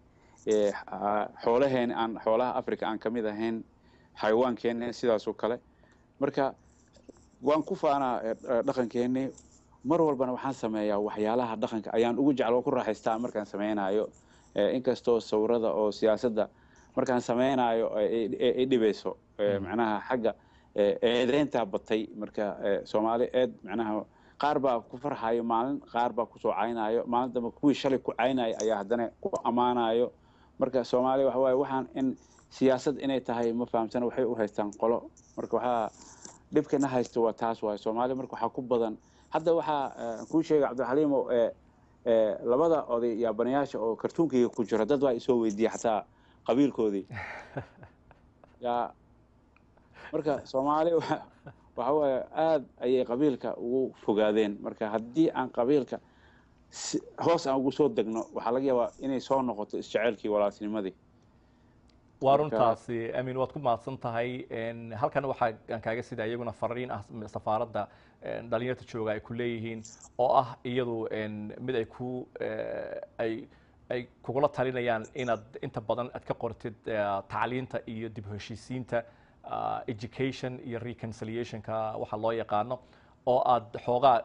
xoolaheena aan xoolaha Afrika aan kamid ahayn xayawaankeena sidaas oo kale marka waan ku faanaa dhaqankeennii mar walbana waxaan sameeyaa waxyaalaha dhaqanka ayaan ugu jecel oo ku raaxaystaa markaan sameynayo inkastoo sawirada oo siyaasadda markaan sameynayo ay dhibayso macnaha xagga eedeynta batay marka Soomaali macnaha qaar baa ku farxayo maalin qaar baa ku soo caynayo maalin dambe kuwii shalay ku caynay ayaa haddana ku amaanayo marka Soomaali waxa waaye waxaan in siyaasad inay tahay ma fahamsan waxay u haystaan qolo marka waxa dhibkana haysto waa taas waa Soomaali marka waxa ku badan hadda waxa ku sheegay Cabdulxaliim labada oday yaabanayaasha oo kartuunkiga ku jira dad waa isoo weydiiyay xataa qabiilkoodii ya marka Soomaali waxa waaye aad ayay qabiilka ugu fogaadeen marka haddii aan qabiilka hoos aan ugu soo degno waxa laga yaabaa inay soo noqoto isjaceelkii walaaltinimadii waa runtaasi amiin waad ku mahadsan tahay halkan waxaa aan kaaga sida iyaguna fariin ah safaaradda dhalinyarta jooga ay ku leeyihiin oo ah iyadu mid ay kugula talinayaan inaad inta badan aad ka qortid tacliinta iyo dib u heshiisiinta education iyo reconciliationka waxa loo yaqaano oo aad xoogaa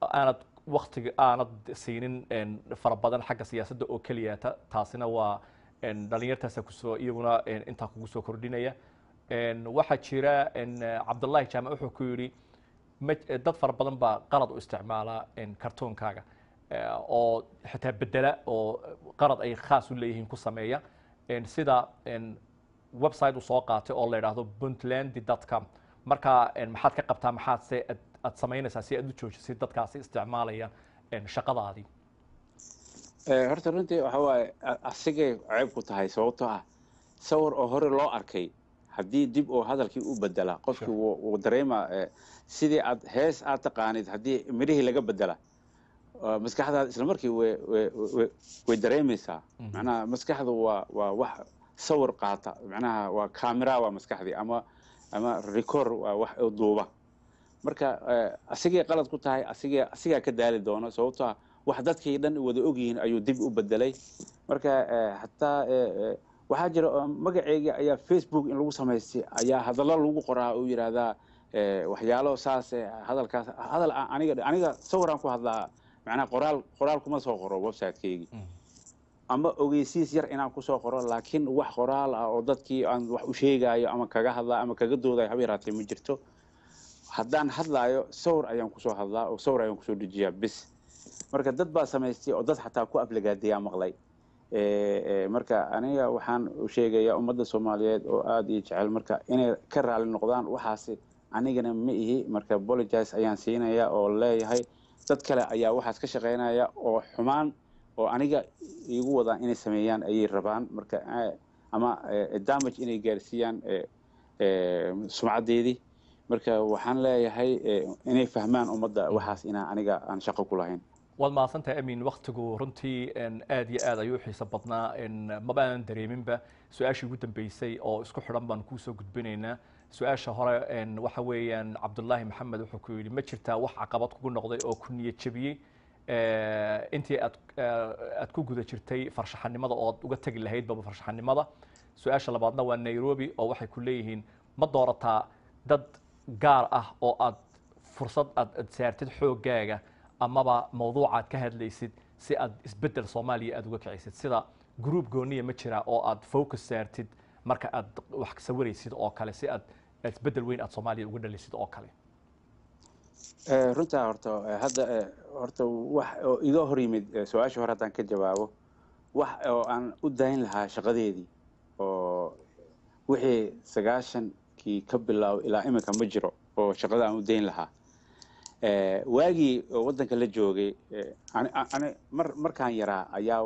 aanad waqtiga aanad siinin fara badan xagga siyaasadda oo keliya taasina waa dhalinyartaas kusoo iyaguna intaa kugu soo kordhinaya waxaa jira Cabdullaahi Jaamac wuxuu ku yiri dad fara badan baa qalad u isticmaala kartoonkaaga oo xitaa bedela oo qalad ay khaas u leeyihiin ku sameeya sida website soo qaatay oo la yiraahdo puntland.com marka maxaad ka qabtaa maxaad aad sameynaysaa si aad u joojisid dadkaasi isticmaalaya shaqadaadii horta runtii waxa waaye asigay ceeb ku tahay sababtoo ah sawir oo hore loo arkay haddii dib oo hadalkii u bedela qofkii uu dareema sidii aad hees aad taqaanid haddii midhihii laga bedela maskaxdaada isla markii way dareemaysaa macnaha maskaxdu waa wax sawir qaata macnaha waa camera waa maskaxdii ama record waa wax duuba marka asigay qalad ku tahay asigaa ka daali doono sababtoo ah wax dadkii dhan wada ogyihiin ayuu dib u bedelay marka hataa waxaa jira magaceega ayaa Facebook in lagu samaystay ayaa hadallo lagu qoraa oo yiraahdaa waxyaalo saas hadalkaas hadal aniga sawiraan ku hadlaa macnaha qoraal kuma soo qoro website-keygii ama ogeysiis yar inaan ku soo qoro laakiin wax qoraal ah oo dadkii aan wax u sheegayo ama kaga hadlaa ama kaga doodayo haba yaraatee ma jirto haddaan hadlaayo sawir ayaan ku soo hadlaa oo sawir ayaan ku soo dejiyaa bis marka dad baa samaystay oo dad xataa ku aflagaadiyaa maqlay marka aniga waxaan u sheegayaa ummadda Soomaaliyeed oo aad iyo jecel marka inay ka raali noqdaan waxaasi anigana ma ihi marka apologize ayaan siinayaa oo leeyahay dad kale ayaa waxaas ka shaqeynaya oo xumaan oo aniga igu wadaan inay sameeyaan ayay rabaan marka ama damage inay gaarsiiyaan sumcadeedii marka waxaan leeyahay inay fahmaan ummadda waxaas inaan aniga aan shaqo ku lahayn waad mahadsantahay amiin waqtigu runtii aad iyo aad ayuu xiiso badnaa mabaanan dareeminba su-aashii ugu dambeysay oo isku xidhan baan kuu soo gudbinaynaa su-aasha hore waxa weeyaan Cabdullaahi Maxamed wuxuu ku yidhi ma jirtaa wax caqabad kugu noqday oo ku niyad jabiyey intii aad ku guda jirtay farshaxanimada oo aad uga tagi lahayd baba farshaxanimada su-aasha labaadna waa Nairobi oo waxay ku leeyihiin ma doorataa dad gaar ah oo aad fursad aad saartid xoogaaga amaba mawduucaad ka hadlaysid si aad isbedel Soomaaliya aad uga kicisid sida group gooniya ma jira oo aad focus saartid marka aad wax ka sawiraysid oo kale si aad isbedel weyn aad Soomaaliya uga dhalisid oo kale runta horta wax oo iga hor yimid su'aasha hore haddaan ka jawaabo wax oo aan u dayn lahaa shaqadeedii oo wixii 90kii ka bilaabo ilaa imika ma jiro oo shaqada aan u dayn lahaa waagii waddanka la joogay markaan yaraa ayaa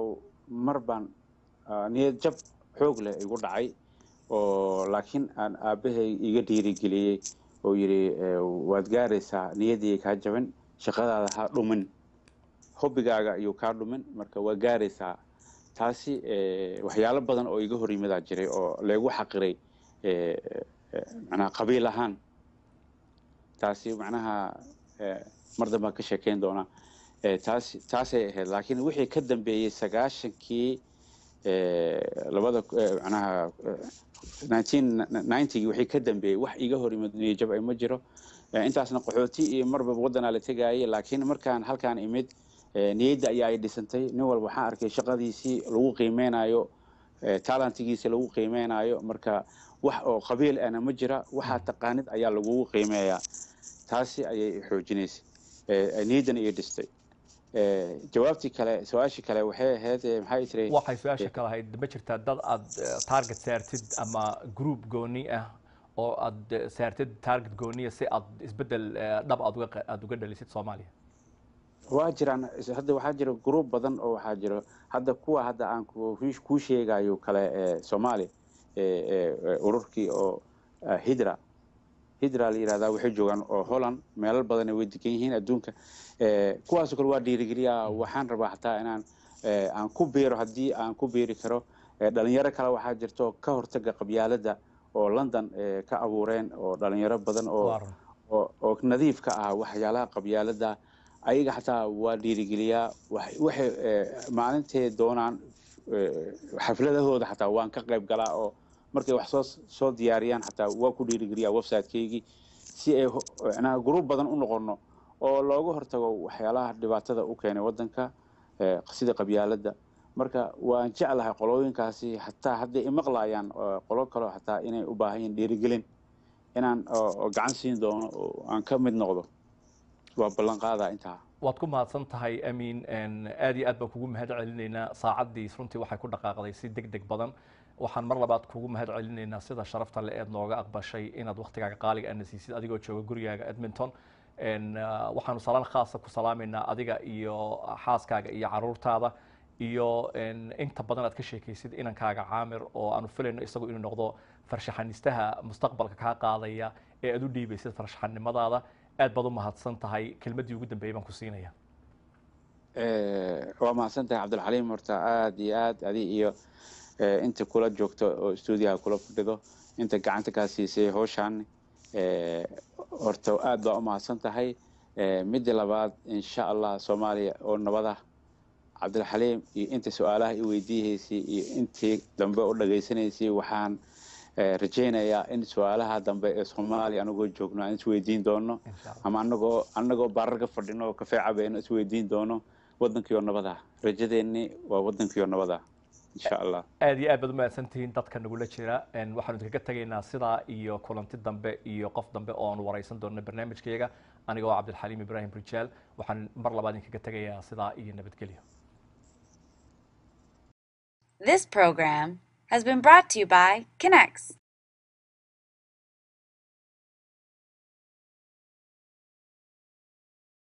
mar baan niyad jab xoog leh igu dhacay oo laakiin aan aabbahay iga dhiirigeliyey oo yidhi waad gaaraysaa niyaddii kaa jabin shaqadaada ha dhumin hobbigaaga ayuu kaa dhumin marka waa gaaraysaa taasi waxyaalo badan oo iga hor yimidaa jiray oo laygu xaqiray macnaha qabiil ahaan taasi macnaha mar dambaan ka sheekeyn doonaa taasay ahayd laakiin wixii ka dambeeyey 90kii labada macnaha 1990 wixii ka dambeeyey wax iga hor yimid niyad jab ay ma jiro intaasna qaxooti iyo marba waddanaa la tegaayay laakiin markaan halkaan imid niyadda ayaa ay dhisantay nin walba waxaan arkay shaqadiisii lagu qiimeynayo talentigiisa lagu qiimeynayo marka wax oo qabiil ana ma jira waxa taqaanid ayaa lagu qiimeeyaa taasi ayay xoojinaysay niyaddan ay dhistay jawaabtii kale su'aashii kale waxay ahayd maxay tiray waxay su'aasha kale ahayd ma jirtaa dad aad target saartid ama group gooni ah oo aad saartid target gooniya si aad isbedel dhab aad uga dhalisid Soomaaliya waa jiraan hadda waxaa jira group badan oo waxaa jira hadda kuwa hadda aan ku sheegayo kale Soomaali ururkii oo hidra la yiraahdaa waxay joogan oo Holland meelal badan way degan yihiin adduunka kuwaas oo kale waa dhiirigeliyaa waxaan rabaa xataa inaan aan ku beero haddii aan ku beeri karo dhalinyaro kale waxaa jirto ka hortaga qabyaaladda oo London ka abuureen oo dhalinyaro badan oo nadiif ka ah waxyaalaha qabyaaladda ayaga xataa waa dhiirigeliyaa waxay maalintii doonaan xafladahooda xataa waan ka qayb galaa oo markay wax soo diyaariyaan xataa waa ku dhiirigeliyaa website-keygii si ay group badan u noqono oo looga hortago waxyaalaha dhibaatada u keenay waddanka sida qabyaaladda marka waan jeclahay qolooyinkaasi xataa hadday imaqlaayaan qolo kale xataa inay u baahan yihiin dhiirigelin inaan gacan siin doono oo aan ka mid noqdo waa ballan qaadaa intaa waad ku mahadsan tahay amiin aad iyo aad baan kugu mahad celinaynaa saacaddii runtii waxay ku dhaqaaqday si degdeg badan waxaan mar labaad kugu mahad celinaynaa sida sharafta leh eed nooga aqbashay inaad waqtigaaga qaaliga aana siisid adigoo jooga gurigaaga Edmonton waxaanu salaan khaasa ku salaamaynaa adiga iyo xaaskaaga iyo caruurtaada iyo inta badan aad ka sheekaysid inankaaga Caamir oo aanu filayno isagu inuu noqdo farshaxanistaha mustaqbalka ka qaadaya ee aad u dhiibaysid farshaxanimadaada aad baad u mahadsan tahay kelmadii ugu dambeeyay baan ku siinaya waa mahadsan tahay Cabdulxaliim horta aad iyo aad adi iyo inta kula joogto oo stuudiyaha kula fadhido inta gacanta ka siisay hawshan horta aad baa u mahadsan tahay midda labaad insha Allah Soomaaliya oo nabada Cabdulxaliim iyo inta su'aalaha i weydiihaysay iyo intii dambe u dhageysanaysay waxaan rajaynayaa in su'aalaha dambe ee Soomaaliya anagoo joogno aan isweydiin doono ama anagoo bararka fadhino oo kafee cabayno isweydiin doono waddankiyo nabada rajadeeni waa waddankiyo nabada insha Allah aad iyo aad baad u mahadsantihiin dadka nagula jira waxaanu idinkaga tagaynaa sidaa iyo kulanti dambe iyo qof dambe oo aan waraysan doono barnaamijkeega anigoo Cabdulxaliim Ibrahim Rijaal waxaan mar labaad idinkaga tagayaa sidaa iyo nabadgelyo. This program has been brought to you by Kinex.